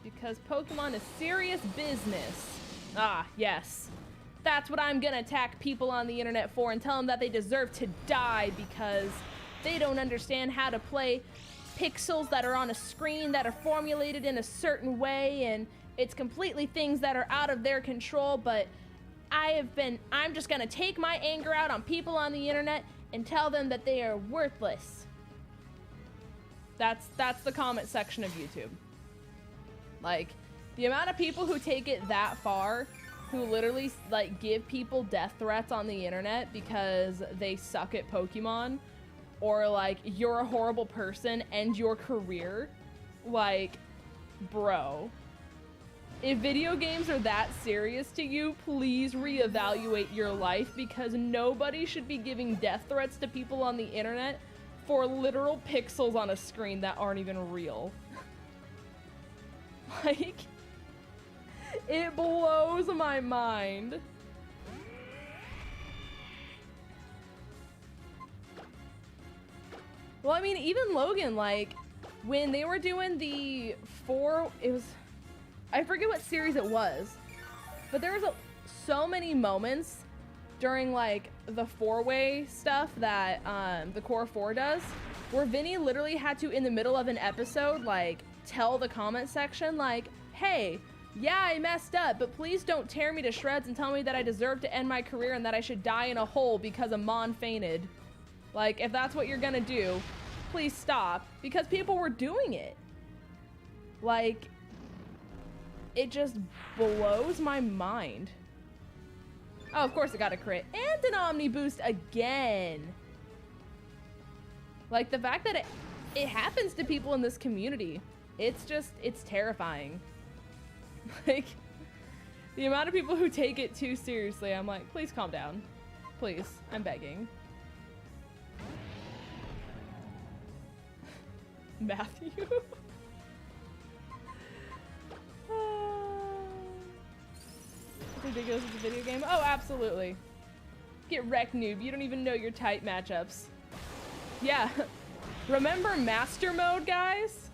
Because Pokemon is serious business. Ah, yes. That's what I'm gonna attack people on the internet for and tell them that they deserve to die because they don't understand how to play pixels that are on a screen that are formulated in a certain way, and it's completely things that are out of their control, but I'm just gonna take my anger out on people on the internet and tell them that they are worthless. That's the comment section of YouTube. Like, the amount of people who take it that far, who literally like give people death threats on the internet because they suck at Pokemon, or like, you're a horrible person, end your career. Like, bro. If video games are that serious to you, please reevaluate your life, because nobody should be giving death threats to people on the internet for literal pixels on a screen that aren't even real. Like, it blows my mind. Well, I mean, even Logan, like, when they were doing the I forget what series it was, but there was so many moments during, like, the four-way stuff that the Core 4 does, where Vinny literally had to, in the middle of an episode, like, tell the comment section, like, hey, yeah, I messed up, but please don't tear me to shreds and tell me that I deserve to end my career and that I should die in a hole because Amon fainted. Like, if that's what you're gonna do, please stop, because people were doing it. Like, it just blows my mind. Oh, of course it got a crit. And an Omni Boost again. Like, the fact that it happens to people in this community, it's terrifying. Like, the amount of people who take it too seriously, I'm like, please calm down. Please, I'm begging. Matthew? Ridiculous, it's a video game. Oh, absolutely. Get wrecked, noob. You don't even know your type matchups. Yeah. Remember Master Mode, guys?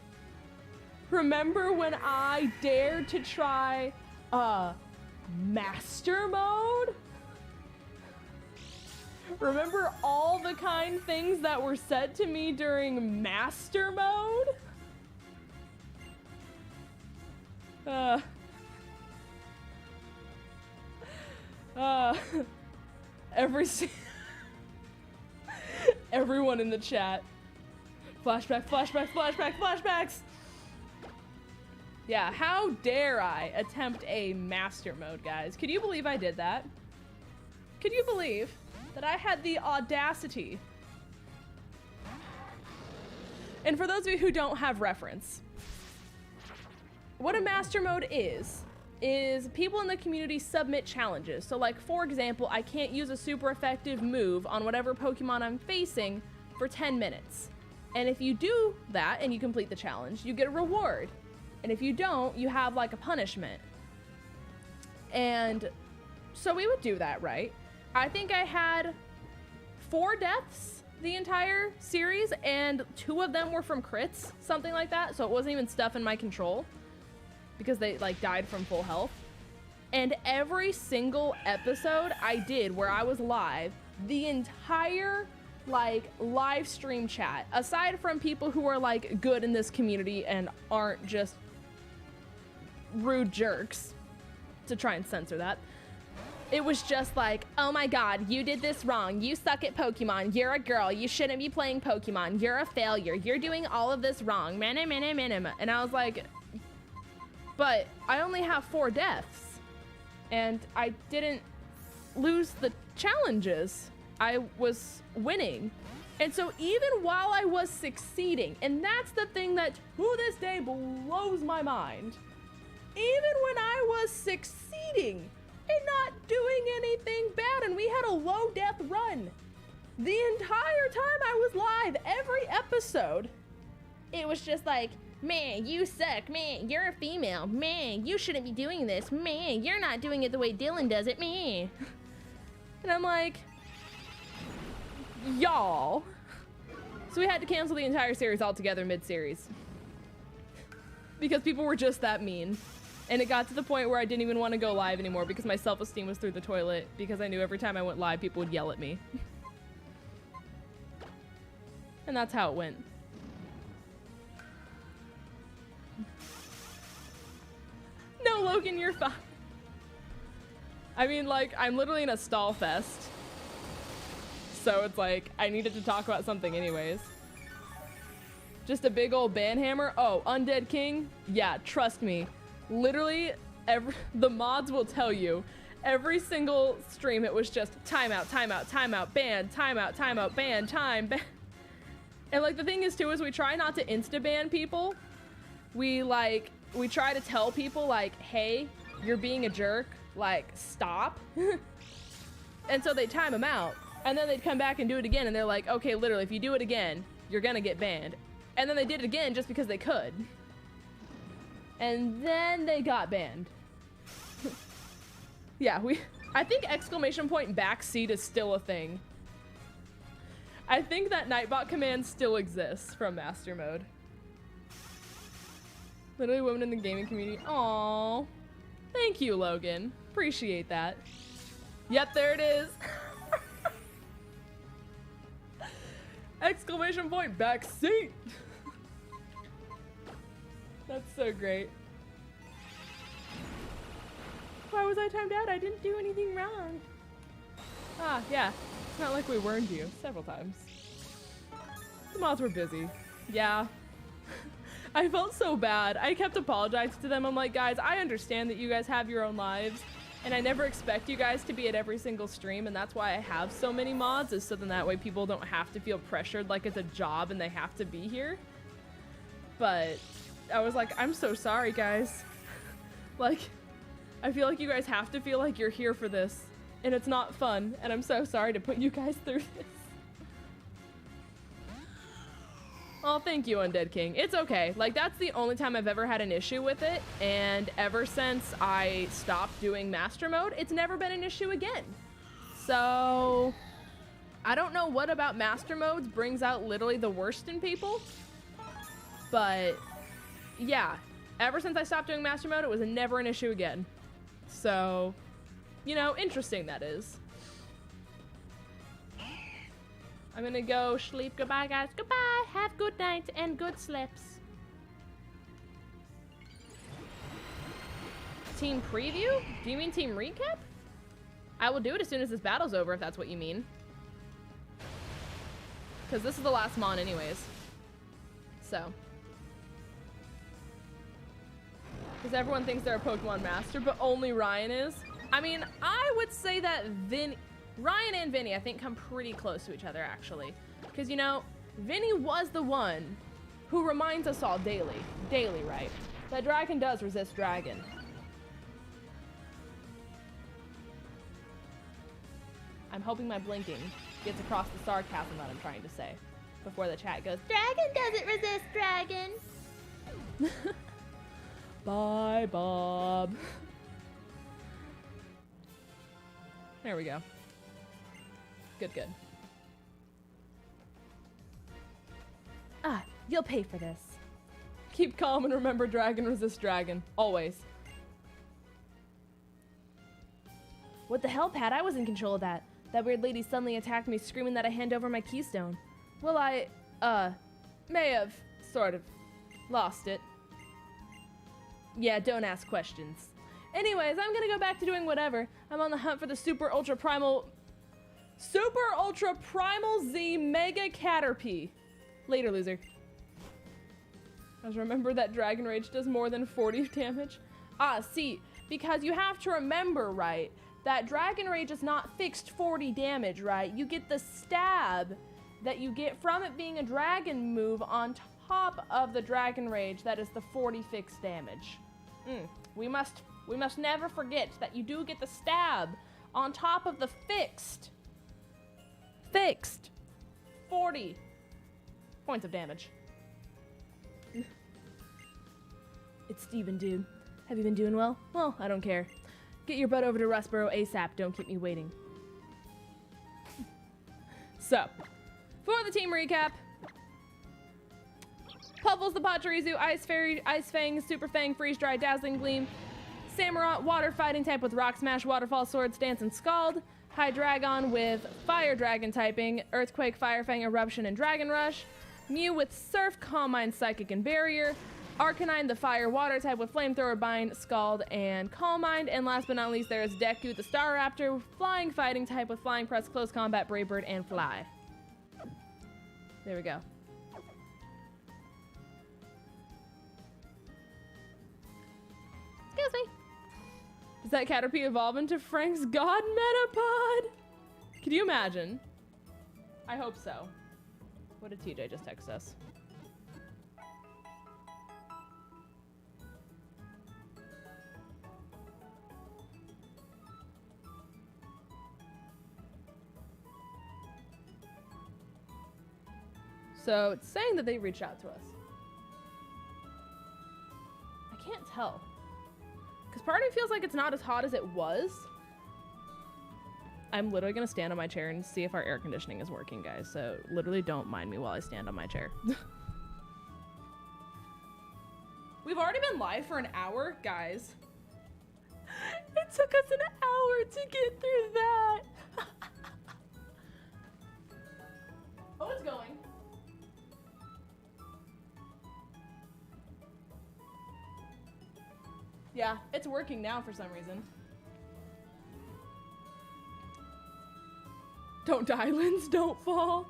Remember when I dared to try Master Mode? Remember all the kind things that were said to me during Master Mode? Everyone in the chat. Flashback, flashback, flashback, flashbacks! Yeah, how dare I attempt a Master Mode, guys? Could you believe I did that? Could you believe that I had the audacity? And for those of you who don't have reference, what a Master Mode is people in the community submit challenges. So, like, for example, I can't use a super effective move on whatever Pokemon I'm facing for 10 minutes. And if you do that and you complete the challenge, you get a reward. And if you don't, you have, like, a punishment. And so we would do that, right? I think I had 4 deaths the entire series, and 2 of them were from crits, something like that. So it wasn't even stuff in my control, because they, like, died from full health. And every single episode I did where I was live, the entire, like, live stream chat, aside from people who are, like, good in this community and aren't just rude jerks, to try and censor that, it was just like, oh my god, you did this wrong, you suck at Pokemon, you're a girl, you shouldn't be playing Pokemon, you're a failure, you're doing all of this wrong, and I was like, but I only have 4 deaths, and I didn't lose the challenges. I was winning. And so even while I was succeeding, and that's the thing that to this day blows my mind, even when I was succeeding and not doing anything bad, and we had a low death run, the entire time I was live, every episode, it was just like, man, you suck, man, you're a female, man, you shouldn't be doing this, man, you're not doing it the way Dylan does it, man. And I'm like, y'all. So we had to cancel the entire series altogether mid-series because people were just that mean. And it got to the point where I didn't even want to go live anymore because my self-esteem was through the toilet because I knew every time I went live, people would yell at me. And that's how it went. No, Logan, you're fine. I mean, like, I'm literally in a stall fest. So it's like, I needed to talk about something anyways. Just a big old banhammer. Oh, Undead King? Yeah, trust me. Literally, the mods will tell you. Every single stream, it was just timeout, timeout, timeout, ban, timeout, timeout, ban, time, ban. And like, the thing is too, is we try not to insta-ban people. We try to tell people like, hey, you're being a jerk. Like, stop. And so they time them out. And then they'd come back and do it again. And they're like, okay, literally, if you do it again, you're gonna get banned. And then they did it again just because they could. And then they got banned. Yeah, I think exclamation point backseat is still a thing. I think that Nightbot command still exists from Master Mode. Literally women in the gaming community. Aww. Thank you, Logan. Appreciate that. Yep, there it is. Exclamation point backseat. That's so great. Why was I timed out? I didn't do anything wrong. Ah, yeah. It's not like we warned you several times. The mods were busy. Yeah. I felt so bad. I kept apologizing to them. I'm like, guys, I understand that you guys have your own lives, and I never expect you guys to be at every single stream, and that's why I have so many mods, is so then that way people don't have to feel pressured like it's a job and they have to be here. But I was like, I'm so sorry, guys. Like, I feel like you guys have to feel like you're here for this, and it's not fun, and I'm so sorry to put you guys through this. Oh, thank you, Undead King. It's okay. Like, that's the only time I've ever had an issue with it, and ever since I stopped doing Master Mode, it's never been an issue again. So, I don't know what about Master Modes brings out literally the worst in people, but yeah, ever since I stopped doing Master Mode, it was never an issue again. So, you know, interesting that is. I'm gonna go sleep. Goodbye, guys. Goodbye. Have good night and good sleeps. Team preview? Do you mean team recap? I will do it as soon as this battle's over, if that's what you mean. Because this is the last Mon anyways. So. Because everyone thinks they're a Pokemon master, but only Ryan is. I mean, I would say that Ryan and Vinny, I think, come pretty close to each other, actually. Because, you know, Vinny was the one who reminds us all daily, right, that dragon does resist dragon. I'm hoping my blinking gets across the sarcasm that I'm trying to say before the chat goes, dragon doesn't resist dragon. Bye, Bob. There we go. Good, good. Ah, you'll pay for this. Keep calm and remember dragon resist dragon. Always. What the hell, Pat? I was in control of that. That weird lady suddenly attacked me, screaming that I hand over my keystone. Well, I, may have, sort of, lost it. Yeah, don't ask questions. Anyways, I'm gonna go back to doing whatever. I'm on the hunt for the Super Ultra Primal Z Mega Caterpie. Later, loser. Guys, remember that Dragon Rage does more than 40 damage? Ah, see, because you have to remember, right, that Dragon Rage is not fixed 40 damage, right? You get the stab that you get from it being a dragon move on top of the Dragon Rage that is the 40 fixed damage. We must never forget that you do get the stab on top of the fixed 40 points of damage. It's Steven, dude. Have you been doing well? Well, I don't care. Get your butt over to Rustboro ASAP. Don't keep me waiting. So, for the team recap, Puffles the Pachirisu, Ice Fairy, Ice Fang, Super Fang, Freeze Dry, Dazzling Gleam, Samurott, Water Fighting type with Rock Smash, Waterfall, Sword Stance, and Scald, Hydreigon with Fire Dragon typing, Earthquake, Fire Fang, Eruption, and Dragon Rush, Mew with Surf, Calm Mind, Psychic, and Barrier, Arcanine, the Fire Water type with Flamethrower, Bind, Scald, and Calm Mind, and last but not least, there is Deku, the Staraptor, Flying Fighting type with Flying Press, Close Combat, Brave Bird, and Fly. There we go. Excuse me. Does that Caterpie evolve into Frank's God Metapod? Can you imagine? I hope so. What did TJ just text us? So it's saying that they reached out to us. I can't tell. Because part of me feels like it's not as hot as it was. I'm literally going to stand on my chair and see if our air conditioning is working, guys. So literally don't mind me while I stand on my chair. We've already been live for an hour, guys. It took us an hour to get through that. Oh, it's going. Yeah, it's working now for some reason. Don't die, Linz, don't fall.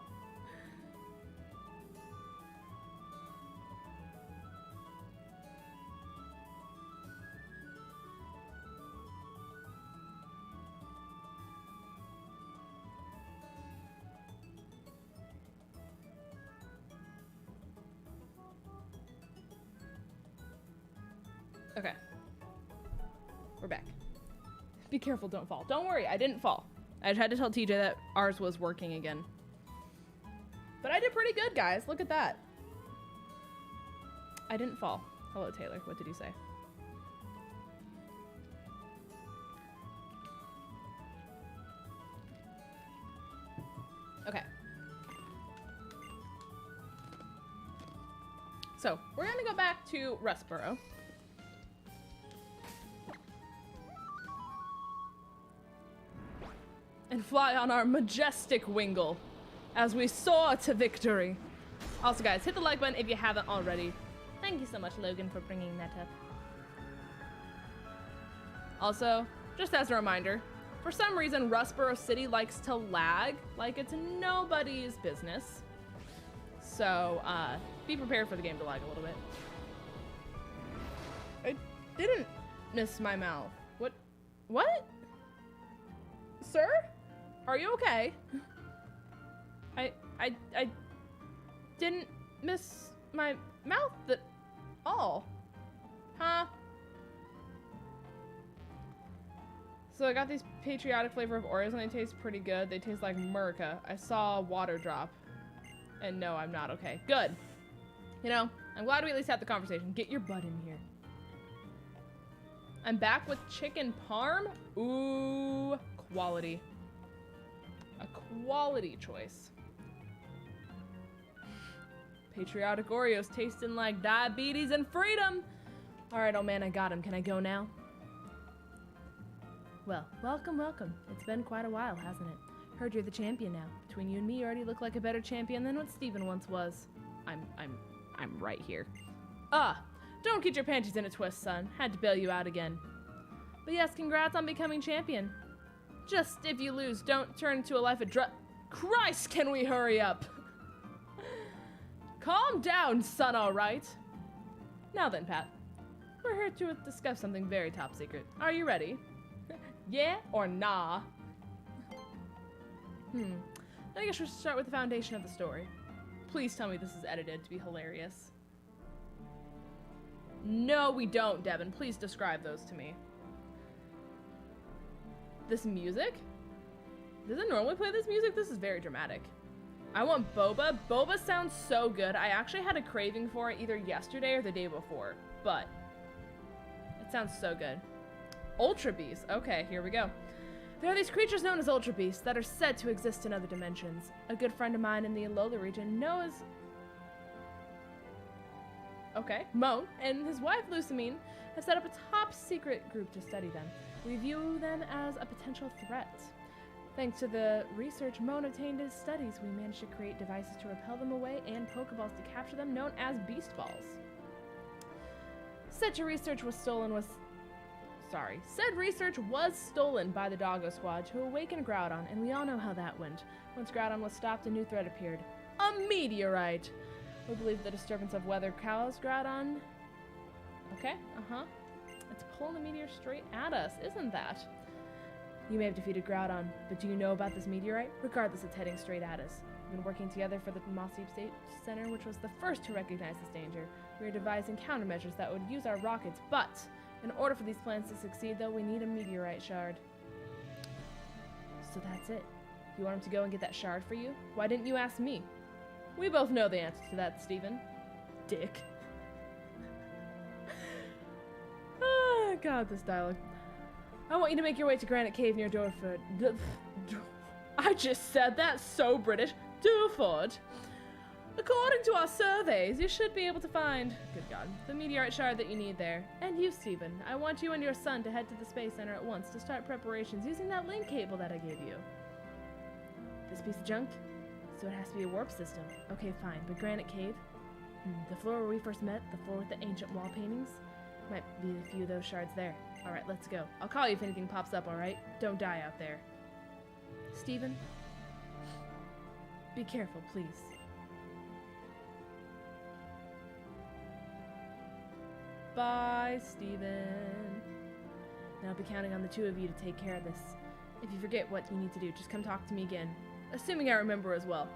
Okay. We're back. Be careful, don't fall. Don't worry, I didn't fall. I just had to tell TJ that ours was working again. But I did pretty good, guys. Look at that. I didn't fall. Hello, Taylor. What did you say? Okay. So, we're gonna go back to Rustboro. And fly on our majestic Wingull as we soar to victory. Also, guys, hit the like button if you haven't already. Thank you so much, Logan, for bringing that up. Also, just as a reminder, for some reason, Rustboro City likes to lag like it's nobody's business. So, be prepared for the game to lag a little bit. I didn't miss my mouth. What? What? Sir? Are you okay? I didn't miss my mouth at all. Huh? So I got these patriotic flavor of Oreos and they taste pretty good. They taste like Murica. I saw a water drop. And no, I'm not okay. Good. You know, I'm glad we at least had the conversation. Get your butt in here. I'm back with chicken parm. Ooh, quality. A quality choice. Patriotic Oreos tasting like diabetes and freedom. All right, old man, I got him. Can I go now? Well, welcome, welcome. It's been quite a while, hasn't it? Heard you're the champion now. Between you and me, you already look like a better champion than what Steven once was. I'm right here. Don't get your panties in a twist, son. Had to bail you out again. But yes, congrats on becoming champion. Just if you lose, don't turn into a life of Christ, can we hurry up? Calm down, son, all right? Now then, Pat. We're here to discuss something very top secret. Are you ready? Yeah or nah? I guess we should start with the foundation of the story. Please tell me this is edited to be hilarious. No, we don't, Devin. Please describe those to me. This music? Does it normally play this music? This is very dramatic. I want boba. Boba sounds so good. I actually had a craving for it either yesterday or the day before, but it sounds so good. Ultra beasts. Okay, here we go. There are these creatures known as ultra beasts that are said to exist in other dimensions. A good friend of mine in the Alola region knows... Okay, Moan and his wife Lucamine have set up a top secret group to study them. We view them as a potential threat. Thanks to the research Moan obtained in his studies, we managed to create devices to repel them away and Pokeballs to capture them, known as Beast Balls. Said research was stolen by the Doggo Squad to awaken Groudon, and we all know how that went. Once Groudon was stopped, a new threat appeared. A meteorite! We believe the disturbance of weather caused Groudon... Okay, It's pulling the meteor straight at us, isn't that? You may have defeated Groudon, but do you know about this meteorite? Regardless, it's heading straight at us. We've been working together for the Mossy State Center, which was the first to recognize this danger. We are devising countermeasures that would use our rockets, but in order for these plans to succeed, though, we need a meteorite shard. So that's it. You want him to go and get that shard for you? Why didn't you ask me? We both know the answer to that, Steven. Dick. Ah, God, this dialogue. I want you to make your way to Granite Cave near Dorford. I just said that so British. Dorford. According to our surveys, you should be able to find, good God, the meteorite shard that you need there. And you, Steven, I want you and your son to head to the Space Center at once to start preparations using that link cable that I gave you. This piece of junk? So it has to be a warp system. Okay, fine, but Granite Cave? The floor where we first met, the floor with the ancient wall paintings? Might be a few of those shards there. Alright, let's go. I'll call you if anything pops up, alright? Don't die out there. Steven? Be careful, please. Bye, Steven. Now I'll be counting on the two of you to take care of this. If you forget what you need to do, just come talk to me again. Assuming I remember as well.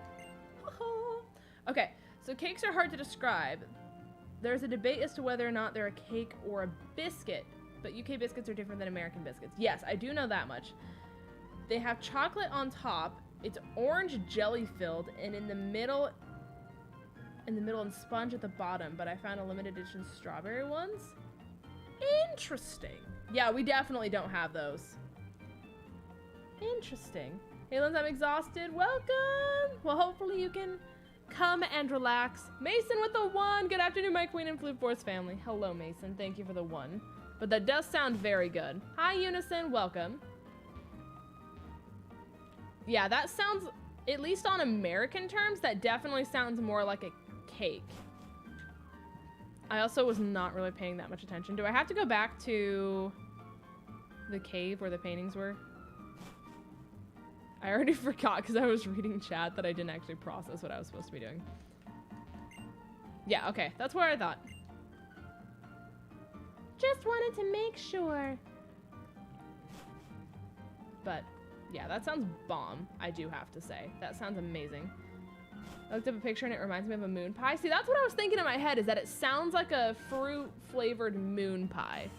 Okay, so cakes are hard to describe. There's a debate as to whether or not they're a cake or a biscuit, but UK biscuits are different than American biscuits. Yes, I do know that much. They have chocolate on top, it's orange jelly filled, and in the middle and sponge at the bottom, but I found a limited edition strawberry ones. Interesting. Yeah, we definitely don't have those. Interesting. Hey, Linz, I'm exhausted. Welcome! Well, hopefully you can come and relax. Mason with the 1. Good afternoon, my Queen and Flute Force family. Hello, Mason. Thank you for the 1. But that does sound very good. Hi, Unison. Welcome. Yeah, that sounds, at least on American terms, that definitely sounds more like a cake. I also was not really paying that much attention. Do I have to go back to the cave where the paintings were? I already forgot because I was reading chat that I didn't actually process what I was supposed to be doing. Yeah, okay. That's where I thought. Just wanted to make sure. But, yeah, that sounds bomb, I do have to say. That sounds amazing. I looked up a picture and it reminds me of a moon pie. See, that's what I was thinking in my head, is that it sounds like a fruit-flavored moon pie.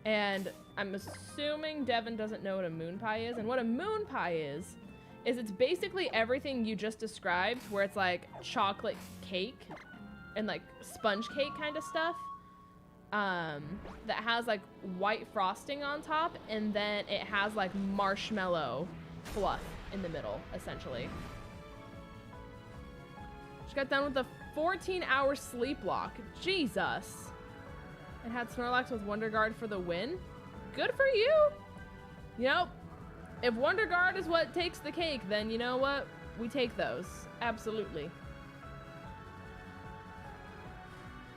And I'm assuming Devin doesn't know what a moon pie is. And what a moon pie is it's basically everything you just described, where it's like chocolate cake and like sponge cake kind of stuff. That has like white frosting on top, and then it has like marshmallow fluff in the middle, essentially. She got done with a 14-hour sleep lock. Jesus. And had Snorlax with Wonder Guard for the win. Good for you. You know, if Wonder Guard is what takes the cake, then you know what? We take those. Absolutely.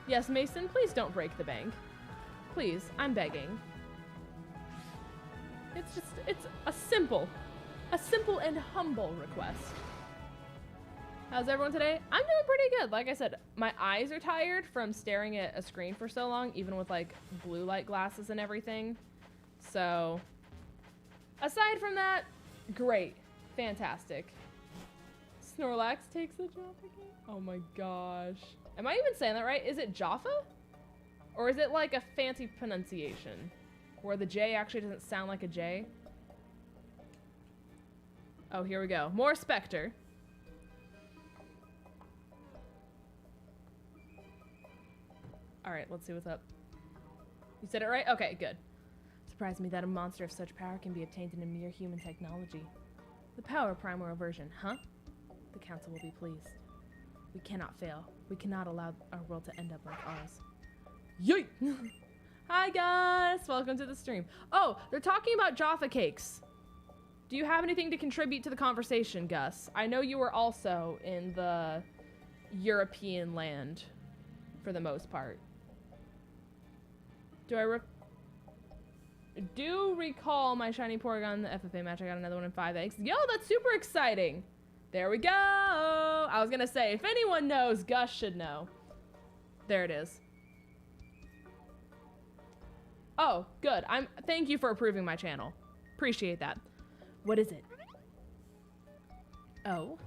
Yes, Mason, please don't break the bank. Please, I'm begging. It's a simple and humble request. How's everyone today? I'm doing pretty good. Like I said, my eyes are tired from staring at a screen for so long, even with like blue light glasses and everything. So, aside from that, great. Fantastic. Snorlax takes the Jaffa game? Oh my gosh. Am I even saying that right? Is it Jaffa? Or is it like a fancy pronunciation? Where the J actually doesn't sound like a J? Oh, here we go. More Spectre. Alright, let's see what's up. You said it right? Okay, good. Surprised me that a monster of such power can be obtained in a mere human technology. The power primordial version, huh? The council will be pleased. We cannot fail. We cannot allow our world to end up like ours. Yay! Hi guys! Welcome to the stream. Oh, they're talking about Jaffa cakes. Do you have anything to contribute to the conversation, Gus? I know you were also in the European land for the most part. Do recall my shiny Porygon in the FFA match. I got another one in 5X. Yo, that's super exciting. There we go. I was gonna say, if anyone knows, Gus should know. There it is. Oh, good. Thank you for approving my channel. Appreciate that. What is it? Oh.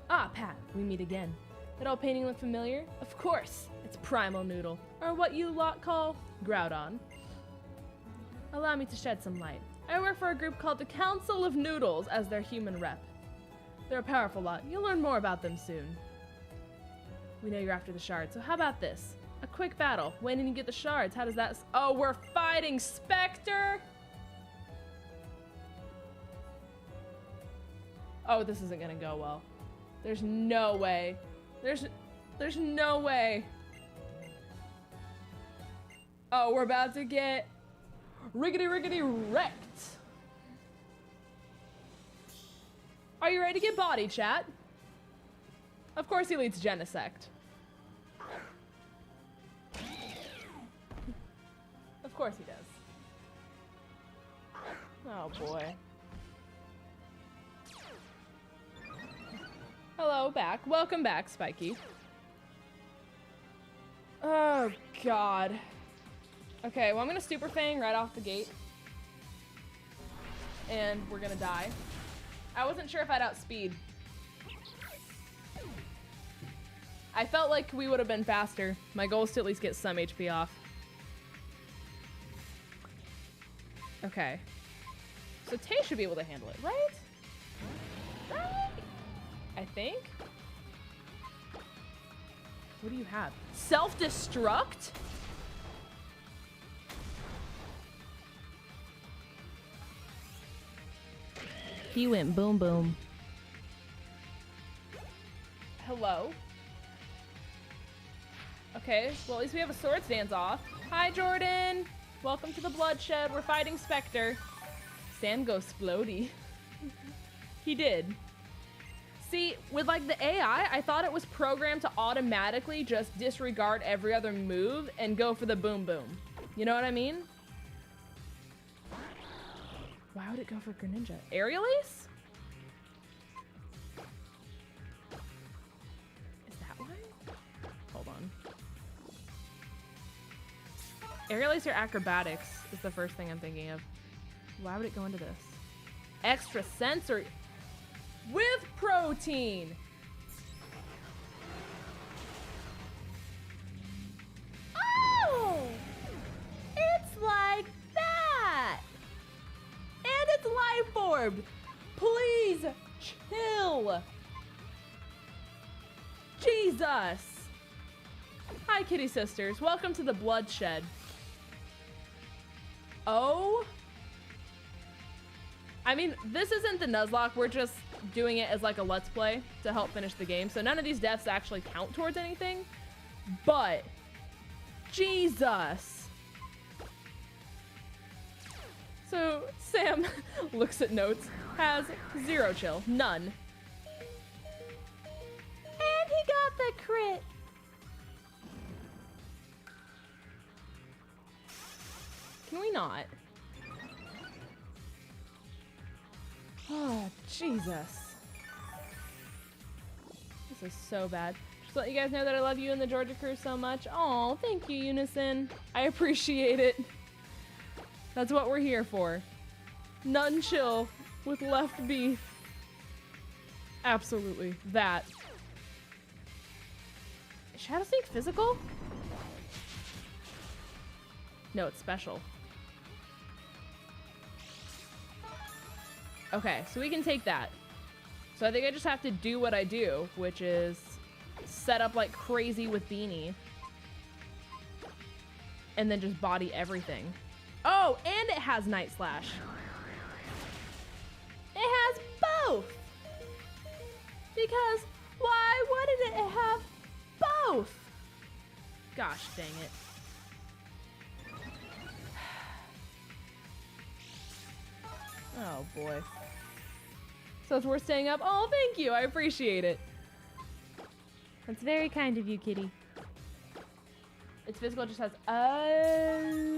Ah, Pat, we meet again. That old painting look familiar? Of course. It's Primal Noodle, or what you lot call Groudon. Allow me to shed some light. I work for a group called the Council of Noodles as their human rep. They're a powerful lot. You'll learn more about them soon. We know you're after the shards, so how about this? A quick battle. When you get the shards, how does that... Oh, we're fighting Spectre? Oh, this isn't gonna go well. There's no way. There's no way. Oh, we're about to get riggedy wrecked. Are you ready to get body, chat? Of course he leads Genesect. Of course he does. Oh boy. Hello, back. Welcome back, Spiky. Oh, God. Okay, well, I'm gonna Super Fang right off the gate. And we're gonna die. I wasn't sure if I'd outspeed. I felt like we would have been faster. My goal is to at least get some HP off. Okay. So Tay should be able to handle it, right? Right? I think. What do you have? Self-destruct? He went boom boom. Hello? Okay, well at least we have a Swords Dance off. Hi Jordan! Welcome to the bloodshed. We're fighting Spectre. Sam goes splody. He did. See, with like the AI, I thought it was programmed to automatically just disregard every other move and go for the boom boom. You know what I mean? Why would it go for Greninja? Aerial Ace? Is that why? Hold on. Aerial Ace or Acrobatics is the first thing I'm thinking of. Why would it go into this? Extra sensory. With protein! Oh! It's like that! And it's life orb! Please, chill! Jesus! Hi, kitty sisters. Welcome to the bloodshed. Oh? I mean, this isn't the Nuzlocke. We're just doing it as like a let's play to help finish the game. So none of these deaths actually count towards anything. But, Jesus. So Sam looks at notes, has 0 chill, none. And he got the crit. Can we not? Oh, Jesus. This is so bad. Just let you guys know that I love you and the Georgia crew so much. Oh, thank you, Unison. I appreciate it. That's what we're here for. None chill with left beef. Absolutely. That. Is Shadow Sneak physical? No, it's special. Okay, so we can take that. So I think I just have to do what I do, which is set up like crazy with Beanie. And then just body everything. Oh, and it has Night Slash. It has both. Because why wouldn't it have both? Gosh dang it. Oh boy. So it's worth staying up? Oh, thank you. I appreciate it. That's very kind of you, kitty. Its physical just has,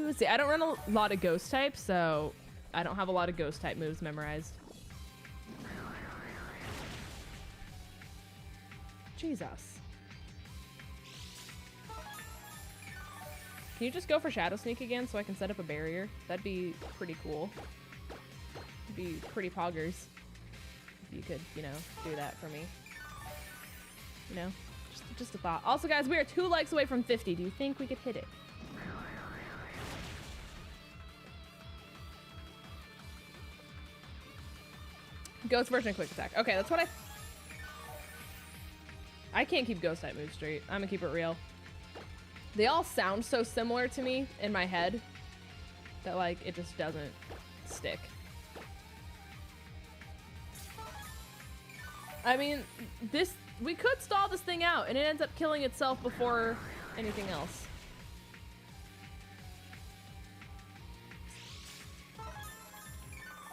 let's see, I don't run a lot of ghost types, so I don't have a lot of ghost type moves memorized. Jesus. Can you just go for Shadow Sneak again so I can set up a barrier? That'd be pretty cool. It'd be pretty poggers if you could, you know, do that for me. You know? Just a thought. Also, guys, we are 2 likes away from 50. Do you think we could hit it? Ghost version of quick attack. Okay, that's what I can't keep ghost type moves straight. I'm gonna keep it real. They all sound so similar to me in my head that, like, it just doesn't stick. I mean, we could stall this thing out and it ends up killing itself before anything else.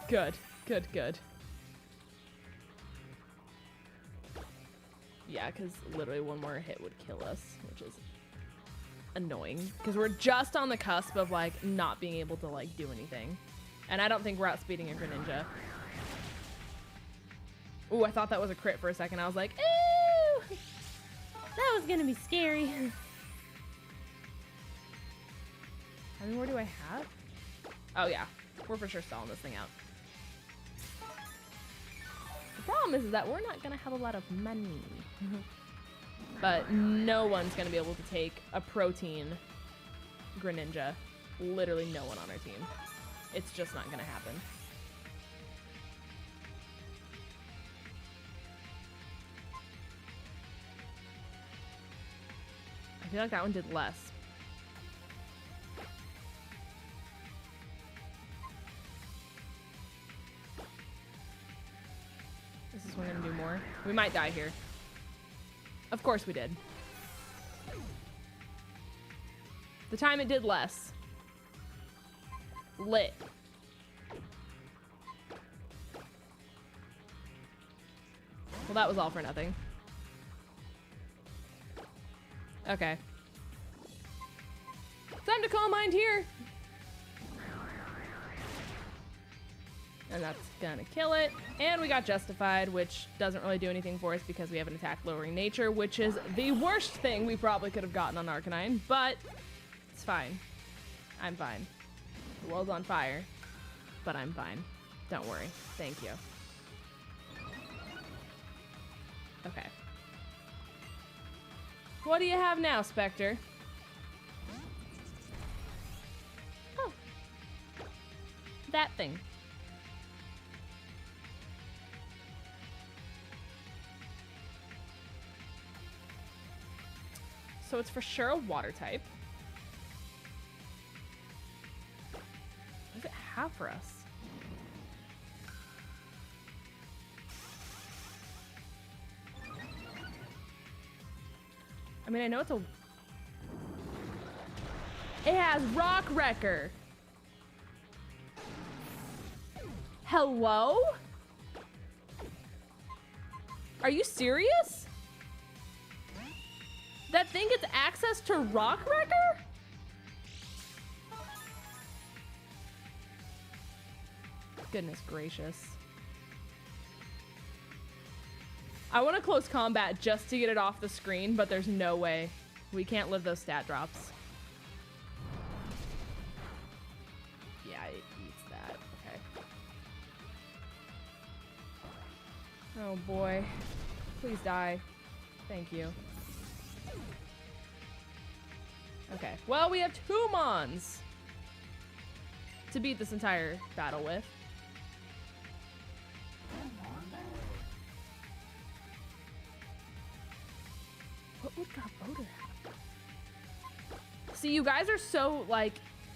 Good, good, good. Yeah, because literally one more hit would kill us, which is annoying. Because we're just on the cusp of, like, not being able to, like, do anything. And I don't think we're outspeeding a Greninja. Ooh, I thought that was a crit for a second. I was like, ooh! That was gonna be scary. How many more do I have? Oh, yeah. We're for sure stalling this thing out. The problem is that we're not gonna have a lot of money. But no one's gonna be able to take a protein Greninja. Literally no one on our team. It's just not gonna happen. I feel like that one did less. Is this one gonna do more? We might die here. Of course we did. The time it did less. Lit. Well, that was all for nothing. Okay. Time to Calm Mind here. And that's gonna kill it. And we got Justified, which doesn't really do anything for us because we have an attack lowering nature, which is the worst thing we probably could have gotten on Arcanine, but it's fine. I'm fine. The world's on fire, but I'm fine. Don't worry. Thank you. Okay. What do you have now, Spectre? Oh. That thing. So it's for sure a water type. What does it have for us? I mean, I know it's a... It has Rock Wrecker. Hello? Are you serious? That thing gets access to Rock Wrecker? Goodness gracious. I want to close combat just to get it off the screen, but there's no way. We can't live those stat drops. Yeah, it eats that. Okay. Oh boy. Please die. Thank you. Okay. Well, we have 2 Mons to beat this entire battle with. What would Garbodor have? See, you guys are so, like,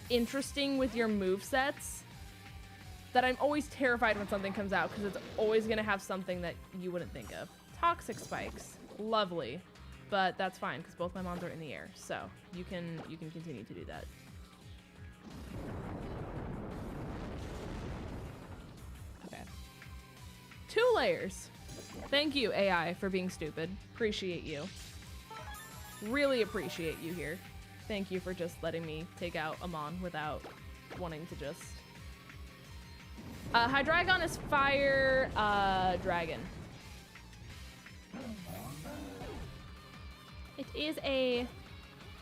interesting with your movesets that I'm always terrified when something comes out because it's always going to have something that you wouldn't think of. Toxic Spikes. Lovely. But that's fine because both my Mons are in the air. So you can continue to do that. Okay. 2 layers. Thank you, AI, for being stupid. Appreciate you. Really appreciate you here. Thank you for just letting me take out a Mon without wanting to just... Hydreigon is fire dragon. It is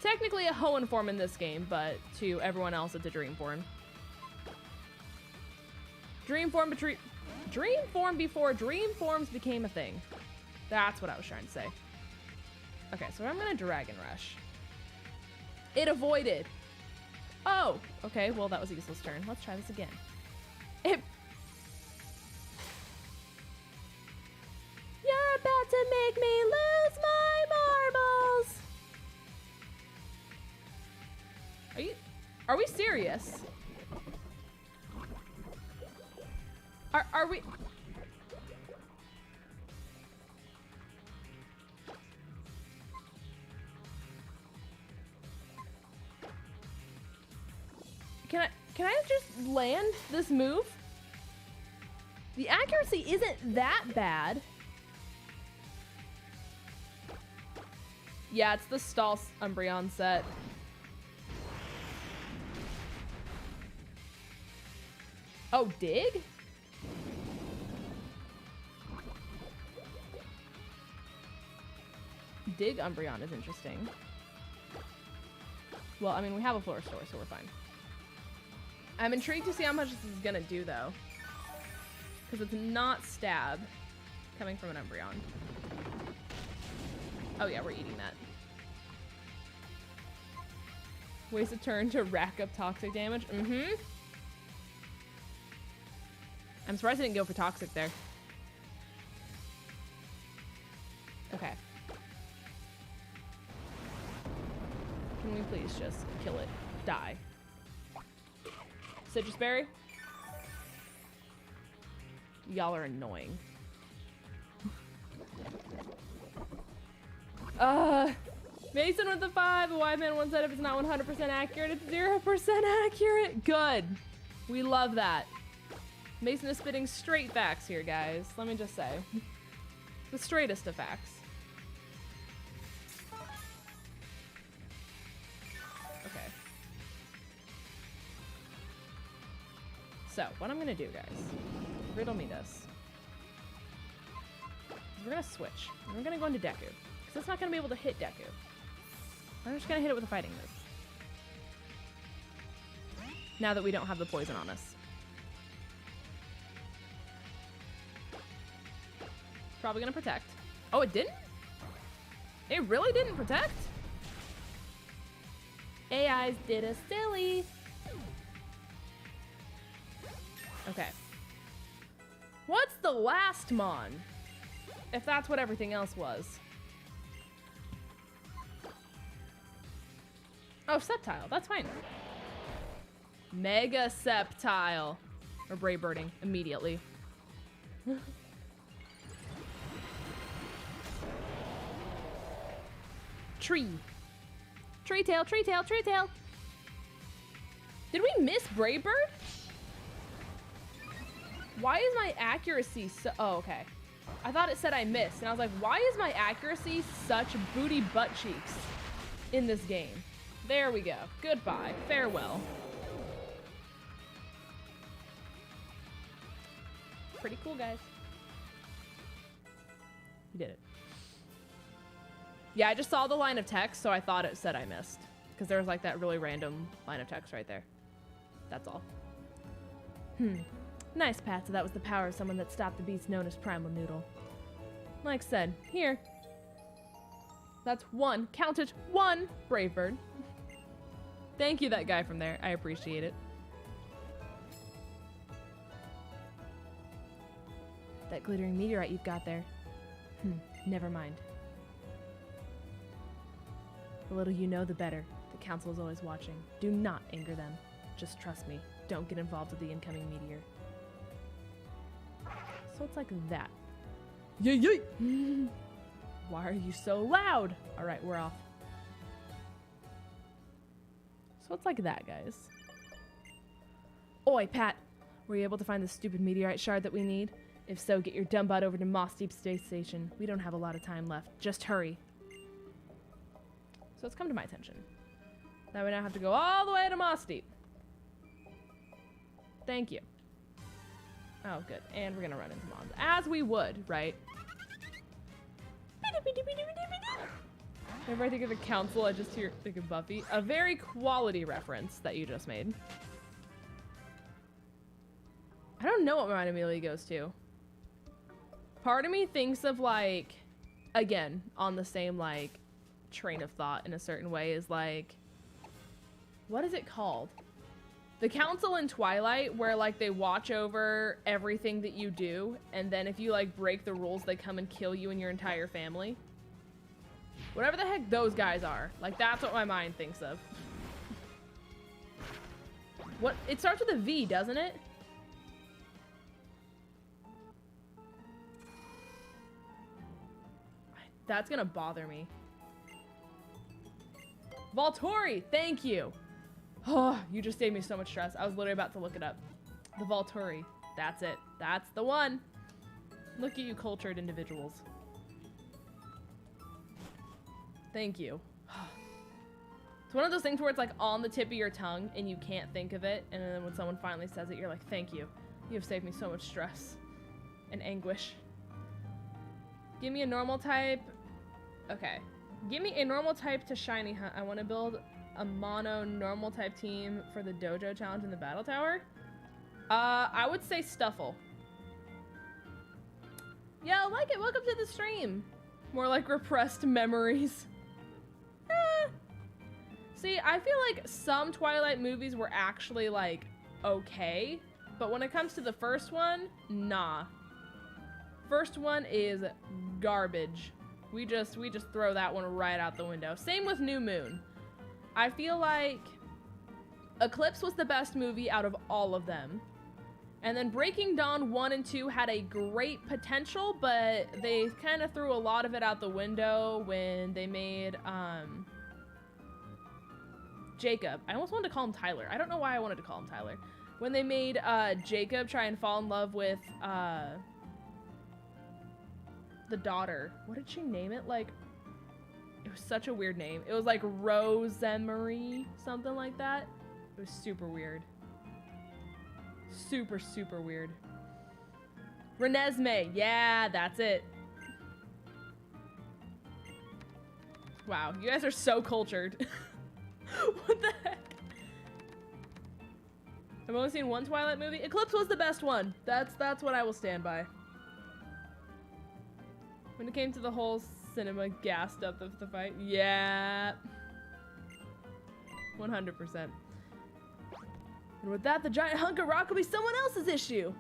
technically a Hoenn form in this game, but to everyone else it's a Dream form. Dream form before Dream forms became a thing. That's what I was trying to say. Okay, so I'm gonna Dragon Rush. It avoided. Oh, okay, well that was a useless turn. Let's try this again. You're about to make me lose my marbles. Are we serious? Are we? Can I just land this move? The accuracy isn't that bad. Yeah, it's the Stall Umbreon set. Oh, dig? Dig Umbreon is interesting. Well, I mean, we have a floor store, so we're fine. I'm intrigued to see how much this is gonna do, though. Because it's not stab coming from an Umbreon. Oh yeah, we're eating that. Waste a turn to rack up toxic damage. Mm-hmm. I'm surprised I didn't go for toxic there. Okay. Can we please just kill it? Die. Citrus Berry? Y'all are annoying. Mason with the 5. A wide man one said if it's not 100% accurate, it's 0% accurate. Good. We love that. Mason is spitting straight facts here, guys. Let me just say. The straightest of facts. Okay. So, what I'm gonna do, guys, riddle me this. We're gonna switch. We're gonna go into Deku. Because it's not gonna be able to hit Deku. I'm just gonna hit it with a fighting move. Now that we don't have the poison on us. Probably gonna protect. Oh, it didn't? It really didn't protect? AIs did us silly. Okay. What's the last Mon? If that's what everything else was. Oh, Sceptile. That's fine. Mega Sceptile. Or Brave Birding immediately. Tree. Tree tail, tree tail, tree tail. Did we miss Brave Bird? Why is my accuracy so... Oh, okay. I thought it said I missed. And I was like, why is my accuracy such booty butt cheeks in this game? There we go. Goodbye. Farewell. Pretty cool, guys. You did it. Yeah, I just saw the line of text, so I thought it said I missed. Because there was like that really random line of text right there. That's all. Nice, Pat. So that was the power of someone that stopped the beast known as Primal Noodle. Like said, here. That's one. Count it. One. Brave bird. Thank you, that guy from there. I appreciate it. That glittering meteorite you've got there. Never mind. The little you know, the better. The council is always watching. Do not anger them. Just trust me. Don't get involved with the incoming meteor. So it's like that. Yay, yay! Why are you so loud? All right, we're off. So it's like that, guys. Oi, Pat. Were you able to find the stupid meteorite shard that we need? If so, get your dumb butt over to Moss Deep Space Station. We don't have a lot of time left. Just hurry. So it's come to my attention. Now we now have to go all the way to Moss Deep. Thank you. Oh, good. And we're gonna run into Mons. As we would, right? Whenever I think of the council, I just think of Buffy. A very quality reference that you just made. I don't know what mine immediately goes to. Part of me thinks of like, again, on the same like train of thought in a certain way is like, what is it called? The council in Twilight where like they watch over everything that you do, and then if you like break the rules, they come and kill you and your entire family. Whatever the heck those guys are. Like that's what my mind thinks of. What? It starts with a V, doesn't it? That's gonna bother me. Volturi, thank you. Oh, you just saved me so much stress. I was literally about to look it up. The Volturi, that's it. That's the one. Look at you cultured individuals. Thank you. It's one of those things where it's like on the tip of your tongue and you can't think of it, and then when someone finally says it, you're like, thank you. You have saved me so much stress and anguish. Give me a normal type. Okay. Give me a normal type to shiny hunt. I want to build a mono normal type team for the dojo challenge in the battle tower. I would say Stuffle. Yeah, I like it. Welcome to the stream. More like repressed memories. See, I feel like some Twilight movies were actually like okay, but when it comes to the first one, nah. First one is garbage. We just throw that one right out the window. Same with New Moon. I feel like Eclipse was the best movie out of all of them. And then Breaking Dawn 1 and 2 had a great potential, but they kind of threw a lot of it out the window when they made Jacob. I almost wanted to call him Tyler. I don't know why I wanted to call him Tyler. When they made Jacob try and fall in love with the daughter. What did she name it? Like, it was such a weird name. It was like Rosemary, something like that. It was super weird. Super, super weird. Renesmee. Yeah, that's it. Wow, you guys are so cultured. What the heck? I've only seen one Twilight movie. Eclipse was the best one. That's what I will stand by. When it came to the whole cinema gassed up of the fight, yeah. 100%. And with that, the giant hunk of rock will be someone else's issue.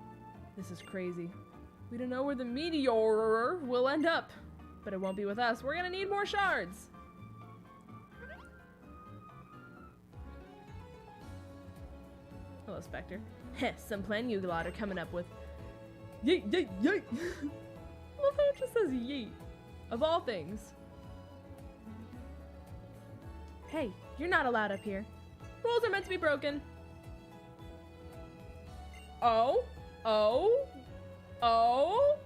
This is crazy. We don't know where the meteor will end up, but it won't be with us. We're gonna need more shards. Hello, Spectre. Heh, some plan you lot are coming up with. Yeet, yeet, yeet. I love how it just says yeet. Of all things. Hey, you're not allowed up here. Rules are meant to be broken. Oh? Oh? Oh?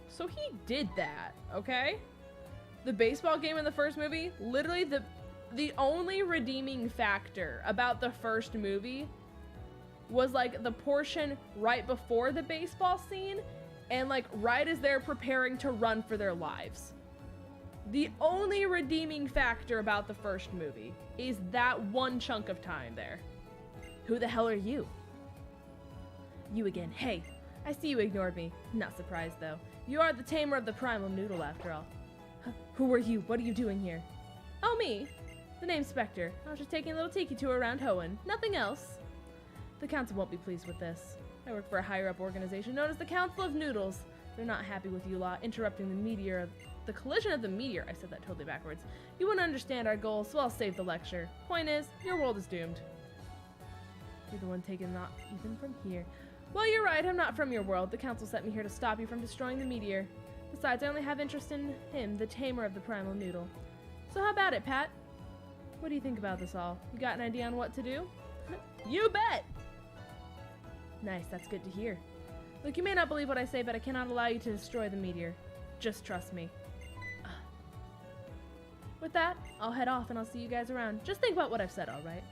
So he did that, okay? The baseball game in the first movie, literally the only redeeming factor about the first movie was like the portion right before the baseball scene, And like right as they're preparing to run for their lives. The only redeeming factor about the first movie is that one chunk of time there. Who the hell are you? You again. Hey, I see you ignored me. Not surprised though. You are the tamer of the primal noodle after all. Huh, who are you? What are you doing here? Oh, me. The name's Spectre. I was just taking a little tiki tour around Hoenn. Nothing else. The council won't be pleased with this. I work for a higher-up organization known as the Council of Noodles. They're not happy with you lot interrupting the collision of the meteor. I said that totally backwards. You wouldn't understand our goals, so I'll save the lecture. Point is, your world is doomed. You're the one taken not even from here. Well, you're right, I'm not from your world. The council sent me here to stop you from destroying the meteor. Besides, I only have interest in him, the tamer of the primal noodle. So how about it, Pat? What do you think about this all? You got an idea on what to do? You bet! Nice, that's good to hear. Look, you may not believe what I say, but I cannot allow you to destroy the meteor. Just trust me. With that, I'll head off and I'll see you guys around. Just think about what I've said, alright?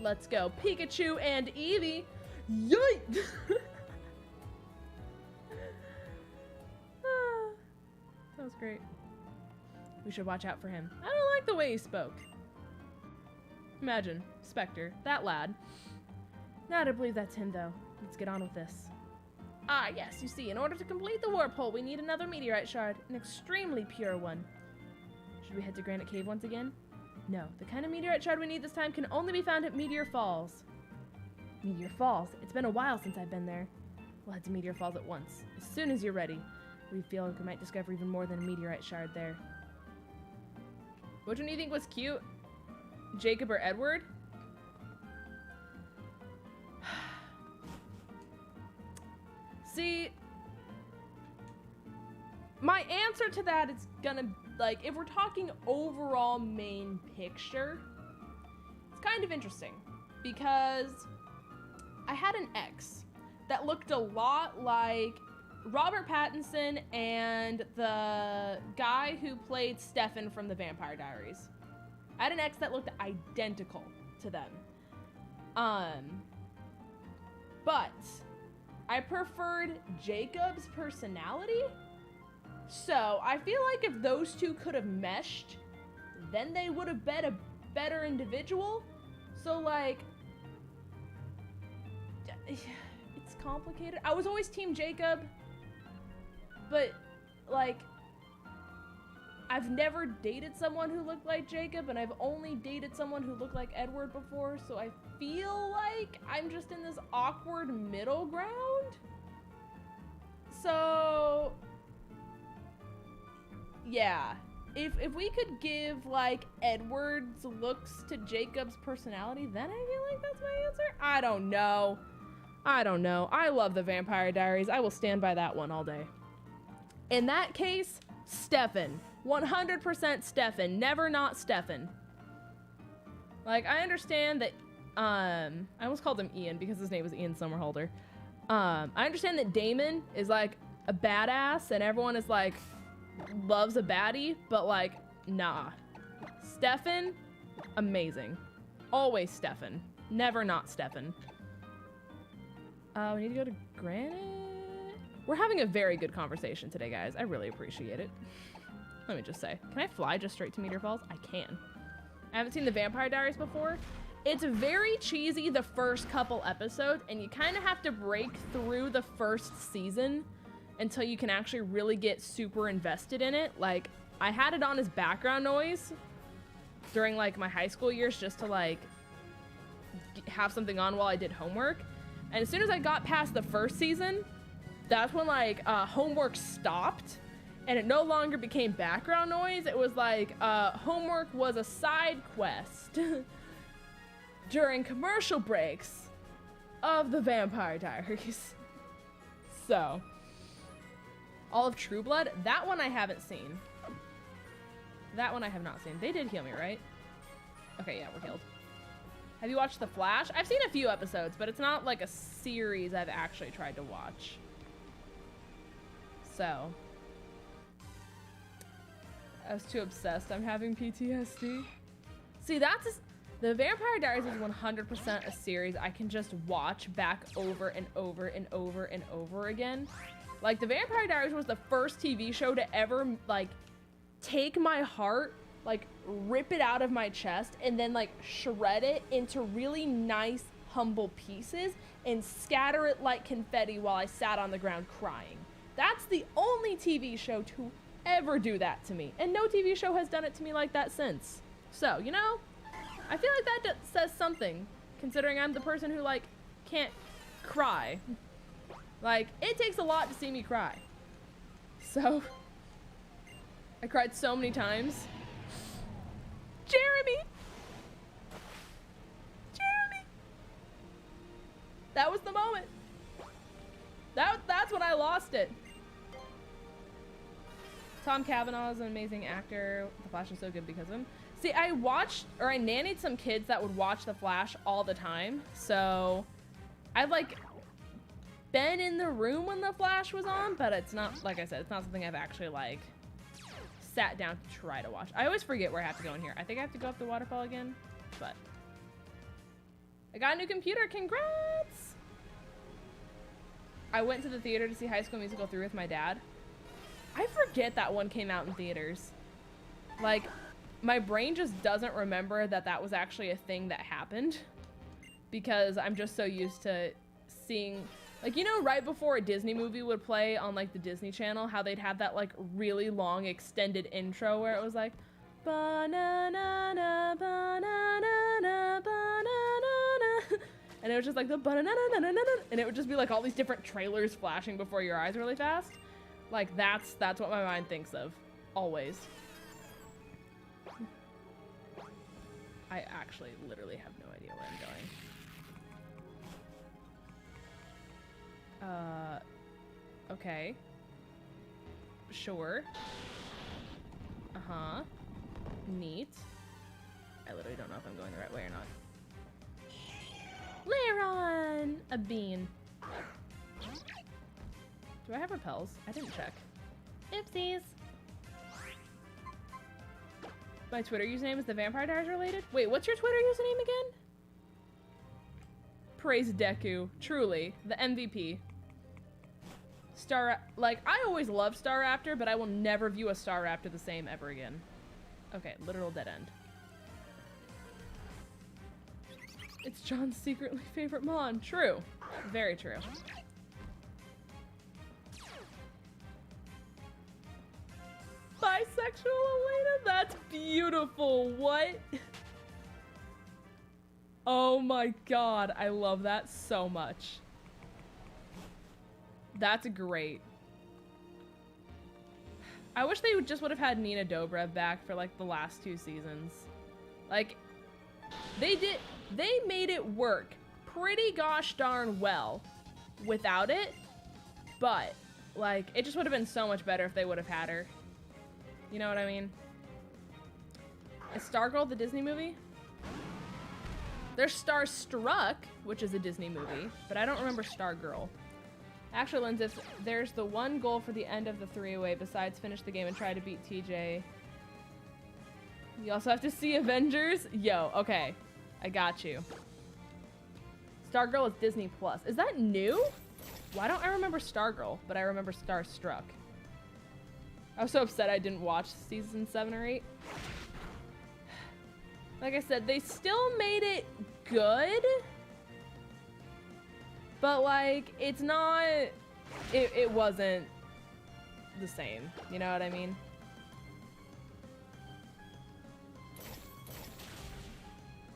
Let's go. Pikachu and Eevee! Yikes! That was great. We should watch out for him. I don't like the way he spoke. Imagine, Spectre, that lad. Now to believe that's him, though. Let's get on with this. Ah, yes, you see, in order to complete the warp hole, we need another meteorite shard, an extremely pure one. Should we head to Granite Cave once again? No, the kind of meteorite shard we need this time can only be found at Meteor Falls. Meteor Falls? It's been a while since I've been there. We'll head to Meteor Falls at once, as soon as you're ready. We feel like we might discover even more than a meteorite shard there. Which one do you think was cute? Jacob or Edward? See, my answer to that is gonna, like, if we're talking overall main picture, it's kind of interesting because I had an ex that looked a lot like Robert Pattinson and the guy who played Stefan from The Vampire Diaries. I had an ex that looked identical to them. But I preferred Jacob's personality. So I feel like if those two could have meshed, then they would have been a better individual. So like, it's complicated. I was always team Jacob, but like, I've never dated someone who looked like Jacob, and I've only dated someone who looked like Edward before, so I feel like I'm just in this awkward middle ground. So yeah, if we could give like Edward's looks to Jacob's personality, then I feel like that's my answer. I don't know. I love The Vampire Diaries. I will stand by that one all day. In that case, Stefan. 100% Stefan. Never not Stefan. Like, I understand that, I almost called him Ian because his name was Ian Somerhalder. I understand that Damon is, like, a badass and everyone is, like, loves a baddie, but, like, nah. Stefan, amazing. Always Stefan. Never not Stefan. We need to go to Granite? We're having a very good conversation today, guys. I really appreciate it. Let me just say. Can I fly just straight to Meteor Falls? I can. I haven't seen The Vampire Diaries before. It's very cheesy the first couple episodes, and you kind of have to break through the first season until you can actually really get super invested in it. Like, I had it on as background noise during, like, my high school years just to, like, have something on while I did homework. And as soon as I got past the first season, that's when, like, homework stopped. And it no longer became background noise. It was like, homework was a side quest during commercial breaks of The Vampire Diaries. So, all of True Blood, that one I haven't seen. That one I have not seen. They did heal me, right? Okay, yeah, we're healed. Have you watched The Flash? I've seen a few episodes, but it's not like a series I've actually tried to watch. So, I was too obsessed. I'm having PTSD. See, The Vampire Diaries is 100% a series I can just watch back over and over and over and over again. Like, The Vampire Diaries was the first TV show to ever, like, take my heart, like, rip it out of my chest, and then, like, shred it into really nice, humble pieces and scatter it like confetti while I sat on the ground crying. That's the only TV show to ever do that to me. And no TV show has done it to me like that since. So, you know, I feel like that says something, considering I'm the person who, like, can't cry. Like, it takes a lot to see me cry. So, I cried so many times. Jeremy! Jeremy! That was the moment. That's when I lost it. Tom Cavanaugh is an amazing actor. The Flash is so good because of him. See, I nannied some kids that would watch The Flash all the time. So, I've, like, been in the room when The Flash was on, but it's not, like I said, it's not something I've actually, like, sat down to try to watch. I always forget where I have to go in here. I think I have to go up the waterfall again, but I got a new computer. Congrats! I went to the theater to see High School Musical 3 with my dad. I forget that one came out in theaters. Like, my brain just doesn't remember that that was actually a thing that happened because I'm just so used to seeing, like, you know, right before a Disney movie would play on, like, the Disney Channel, how they'd have that, like, really long extended intro where it was like, ba-na-na-na, ba-na-na-na, ba-na-na-na, and it was just like the ba-na-na-na-na-na, and it would just be like all these different trailers flashing before your eyes really fast. Like, that's what my mind thinks of, always. I actually literally have no idea where I'm going. Okay. Sure. Uh-huh. Neat. I literally don't know if I'm going the right way or not. Laron! A bean. Do I have repels? I didn't check. Oopsies. My Twitter username is The Vampire Diaries related? Wait, what's your Twitter username again? Praise Deku. Truly. The MVP. Like, I always loved Star Raptor, but I will never view a Star Raptor the same ever again. Okay, literal dead end. It's John's secretly favorite Mon. True. Very true. Bisexual Elena? That's beautiful. What? Oh my god, I love that so much. That's great. I wish they just would have had Nina Dobrev back for, like, the last 2 seasons. Like, they made it work pretty gosh darn well without it, but, like, it just would have been so much better if they would have had her. You know what I mean? Is Stargirl the Disney movie? There's Starstruck, which is a Disney movie, but I don't remember Stargirl. Actually, Lindsay, there's the one goal for the end of the 3-away besides finish the game and try to beat TJ. You also have to see Avengers. Yo, okay. I got you. Stargirl is Disney Plus. Is that new? Why don't I remember Stargirl, but I remember Starstruck? I was so upset I didn't watch season 7 or 8. Like I said, they still made it good. But, like, it's not... It wasn't the same. You know what I mean?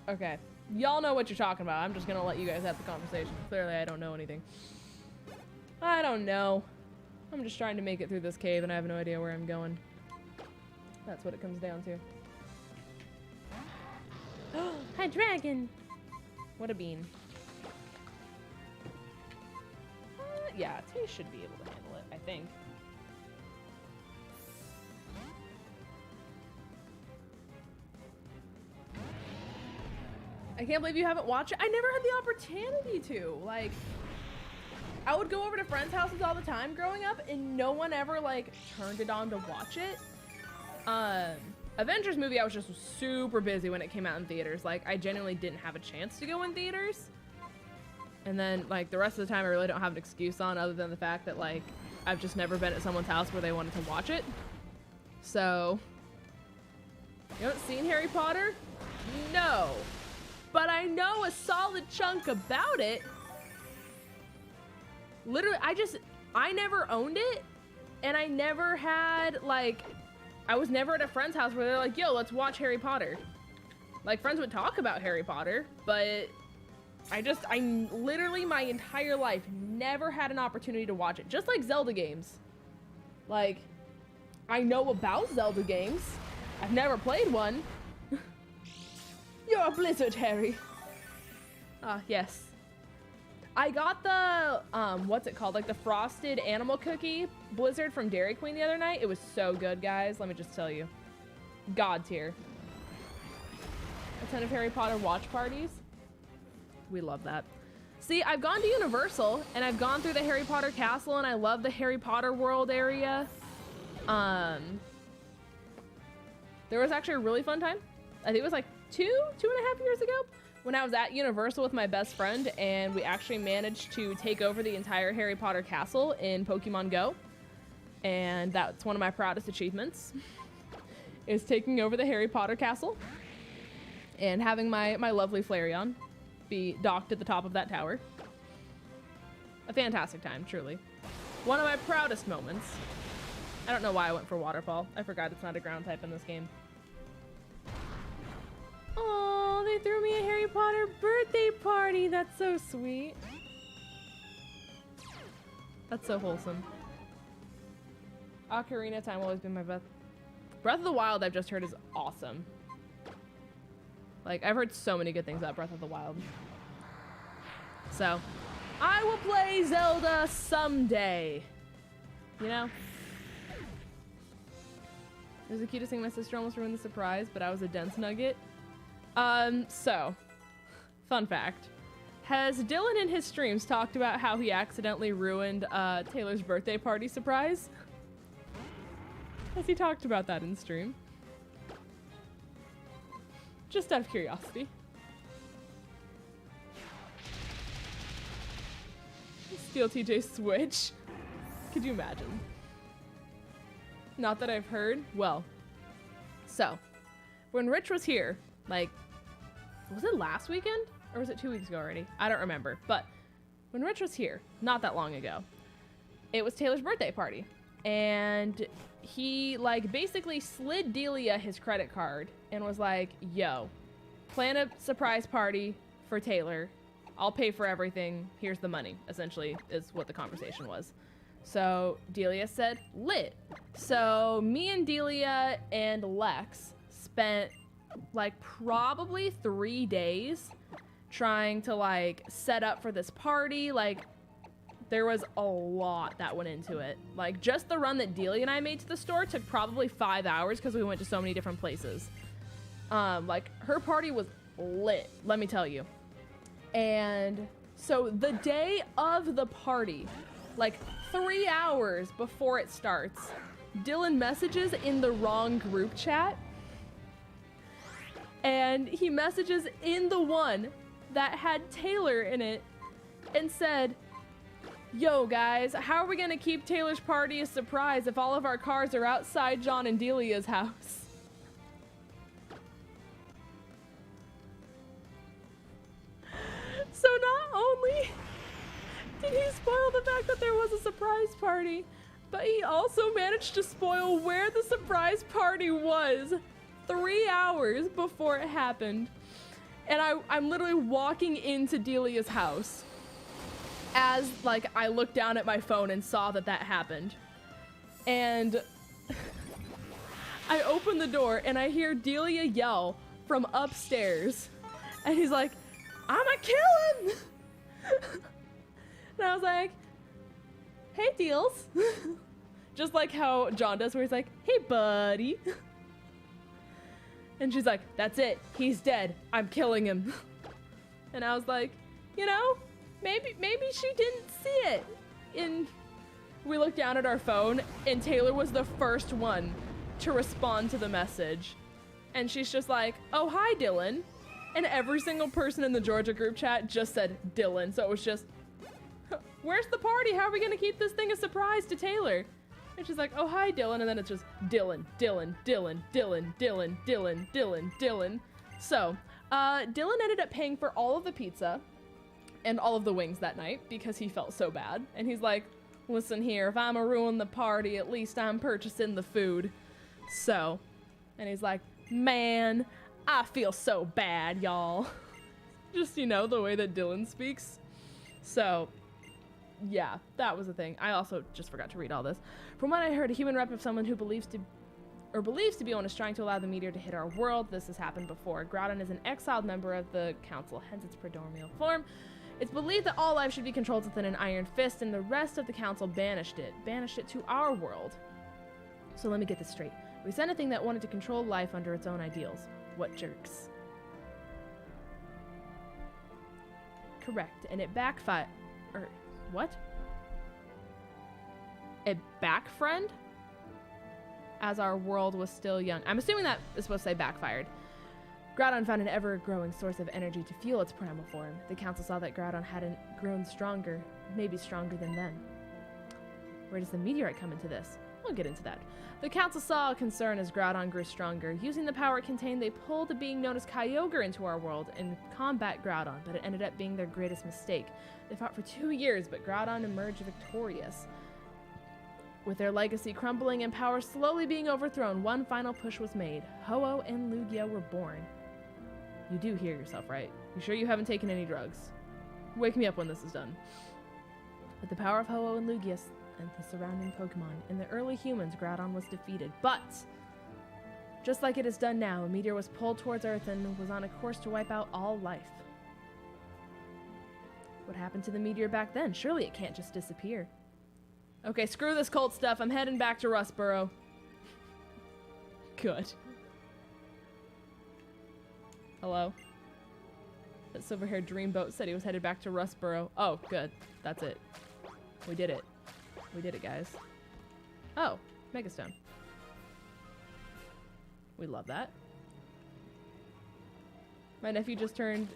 Okay. Y'all know what you're talking about. I'm just gonna let you guys have the conversation. Clearly, I don't know anything. I don't know. I'm just trying to make it through this cave, and I have no idea where I'm going. That's what it comes down to. Hi, dragon! What a bean. Yeah, Tay should be able to handle it, I think. I can't believe you haven't watched it. I never had the opportunity to. Like, I would go over to friends' houses all the time growing up, and no one ever, like, turned it on to watch it. Avengers movie, I was just super busy when it came out in theaters. Like, I genuinely didn't have a chance to go in theaters. And then, like, the rest of the time, I really don't have an excuse on other than the fact that, like, I've just never been at someone's house where they wanted to watch it. So, you haven't seen Harry Potter? No. But I know a solid chunk about it. Literally, I never owned it. And I never had, like, I was never at a friend's house where they're like, yo, let's watch Harry Potter. Like, friends would talk about Harry Potter, but I literally my entire life never had an opportunity to watch it. Just like Zelda games. Like, I know about Zelda games. I've never played one. You're a Blizzard, Harry. Ah, yes. I got the, what's it called? Like the frosted animal cookie Blizzard from Dairy Queen the other night. It was so good, guys. Let me just tell you. God tier. A ton of Harry Potter watch parties. We love that. See, I've gone to Universal and I've gone through the Harry Potter castle and I love the Harry Potter world area. There was actually a really fun time. I think it was like two and a half years ago when I was at Universal with my best friend and we actually managed to take over the entire Harry Potter castle in Pokemon Go. And that's one of my proudest achievements is taking over the Harry Potter castle and having my lovely Flareon be docked at the top of that tower. A fantastic time, truly. One of my proudest moments. I don't know why I went for Waterfall. I forgot it's not a ground type in this game. Oh, they threw me a Harry Potter birthday party. That's so sweet. That's so wholesome. Ocarina of Time will always be my best. Breath of the Wild, I've just heard, is awesome. Like, I've heard so many good things about Breath of the Wild. So, I will play Zelda someday. You know? It was the cutest thing. My sister almost ruined the surprise, but I was a dense nugget. So, fun fact. Has Dylan in his streams talked about how he accidentally ruined Taylor's birthday party surprise? Has he talked about that in stream? Just out of curiosity. Steal TJ's Switch. Could you imagine? Not that I've heard. Well, so when Rich was here, like, was it last weekend or was it 2 weeks ago already? I don't remember. But when Rich was here, not that long ago, it was Taylor's birthday party. And he, like, basically slid Delia his credit card and was like, yo, plan a surprise party for Taylor. I'll pay for everything. Here's the money, essentially, is what the conversation was. So Delia said, lit. So me and Delia and Lex spent, like, probably 3 days trying to, like, set up for this party. Like, there was a lot that went into it. Like, just the run that Delia and I made to the store took probably 5 hours because we went to so many different places. Like, her party was lit, let me tell you. And so the day of the party, like 3 hours before it starts, Dylan messages in the wrong group chat. And he messages in the one that had Taylor in it and said, yo guys, how are we gonna keep Taylor's party a surprise if all of our cars are outside John and Delia's house? So not only did he spoil the fact that there was a surprise party, but he also managed to spoil where the surprise party was 3 hours before it happened. And I'm literally walking into Delia's house as, like, I looked down at my phone and saw that that happened. And I open the door and I hear Delia yell from upstairs. And he's like, I'ma kill him! And I was like, hey, Deals. Just like how John does, where he's like, hey, buddy. And she's like, that's it. He's dead. I'm killing him. And I was like, you know, maybe she didn't see it. And we looked down at our phone, and Taylor was the first one to respond to the message. And she's just like, oh, hi, Dylan. And every single person in the Georgia group chat just said Dylan. So it was just Where's the party? How are we gonna keep this thing a surprise to Taylor? And she's like, oh, hi, Dylan. And then it's just Dylan, Dylan, Dylan, Dylan, Dylan, Dylan, Dylan, Dylan. So, Dylan ended up paying for all of the pizza and all of the wings that night because he felt so bad. And he's like, listen here, if I'ma ruin the party, at least I'm purchasing the food. So, and he's like, man, I feel so bad, y'all. Just, you know, the way that Dylan speaks. So, yeah, that was the thing. I also just forgot to read all this. From what I heard, a human rep of someone who believes to be one is trying to allow the meteor to hit our world. This has happened before. Groudon is an exiled member of the council, hence its predominant form. It's believed that all life should be controlled within an iron fist, and the rest of the council banished it to our world. So let me get this straight. We sent a thing that wanted to control life under its own ideals. What jerks. Correct, and it backfired. What? It backfriend? As our world was still young. I'm assuming that is supposed to say backfired. Groudon found an ever-growing source of energy to fuel its primal form. The council saw that Groudon hadn't grown stronger, maybe stronger than them. Where does the meteorite come into this? We'll get into that. The council saw a concern as Groudon grew stronger. Using the power it contained, they pulled a being known as Kyogre into our world and combat Groudon, but it ended up being their greatest mistake. They fought for 2 years, but Groudon emerged victorious. With their legacy crumbling and power slowly being overthrown, one final push was made. Ho-Oh and Lugia were born. You do hear yourself, right? You sure you haven't taken any drugs? Wake me up when this is done. With the power of Ho-Oh and Lugia and the surrounding Pokemon, in the early humans, Groudon was defeated. But, just like it has done now, a meteor was pulled towards Earth and was on a course to wipe out all life. What happened to the meteor back then? Surely it can't just disappear. Okay, screw this cult stuff. I'm heading back to Rustboro. Good. Hello? That silver-haired dreamboat said he was headed back to Rustboro. Oh, good. That's it. We did it. We did it, guys. Oh, Megastone. We love that. My nephew just turned...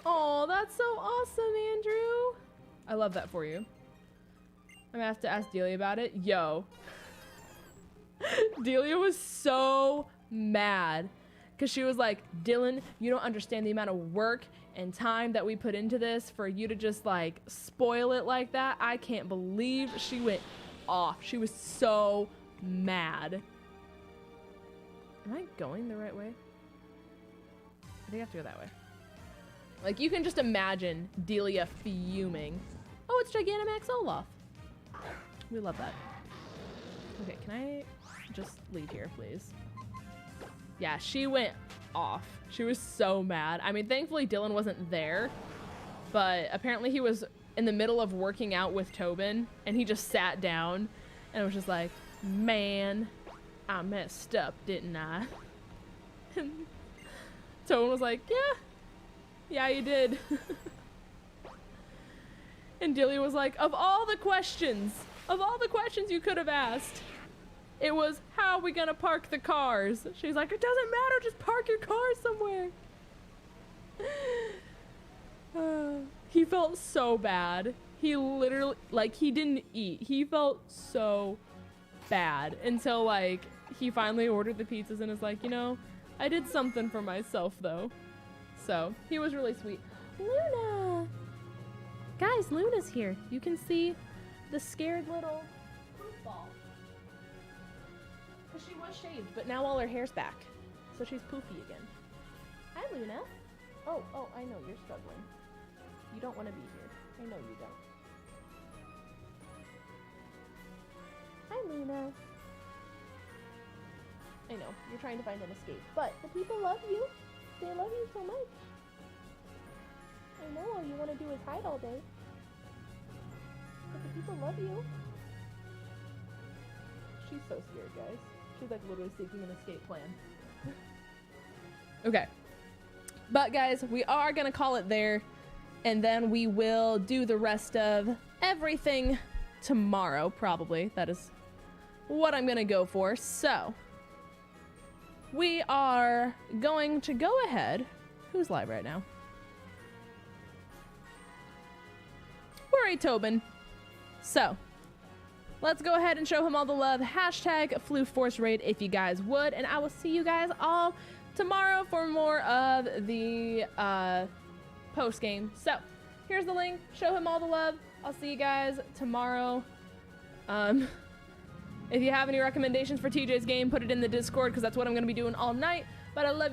Oh, that's so awesome, Andrew. I love that for you. I'm gonna have to ask Delia about it. Yo. Delia was so mad. Because she was like, Dylan, you don't understand the amount of work and time that we put into this for you to just like spoil it like that. I can't believe she went off. She was so mad. Am I going the right way? I think I have to go that way. Like, you can just imagine Delia fuming. Oh, it's Gigantamax Olaf. We love that. Okay, can I just leave here, please? Yeah, she went off. She was so mad. I mean, thankfully Dylan wasn't there, but apparently he was in the middle of working out with Tobin, and he just sat down and was just like, man, I messed up, didn't I? And Tobin was like, yeah, you did. And Delia was like, of all the questions you could have asked, it was, how are we gonna park the cars? She's like, it doesn't matter, just park your car somewhere. He felt so bad. He literally, like, he didn't eat. He felt so bad until, like, he finally ordered the pizzas and is like, you know, I did something for myself, though. So, he was really sweet. Luna! Guys, Luna's here. You can see the scared little poofball. Because she was shaved, but now all her hair's back. So she's poofy again. Hi, Luna. Oh, I know, you're struggling. You don't want to be here. I know you don't. Hi, Luna. I know, you're trying to find an escape, but the people love you. They love you so much. I know all you want to do is hide all day. But the people love you. She's so scared, guys. She's like literally seeking an escape plan. Okay. But guys, we are going to call it there. And then we will do the rest of everything tomorrow, probably. That is what I'm going to go for. So, we are going to go ahead. Who's live right now? right, Tobin. So, let's go ahead and show him all the love. Hashtag Floof Force Raid if you guys would. And I will see you guys all tomorrow for more of the post game. So, here's the link. Show him all the love. I'll see you guys tomorrow. If you have any recommendations for TJ's game, put it in the Discord because that's what I'm going to be doing all night. But I love you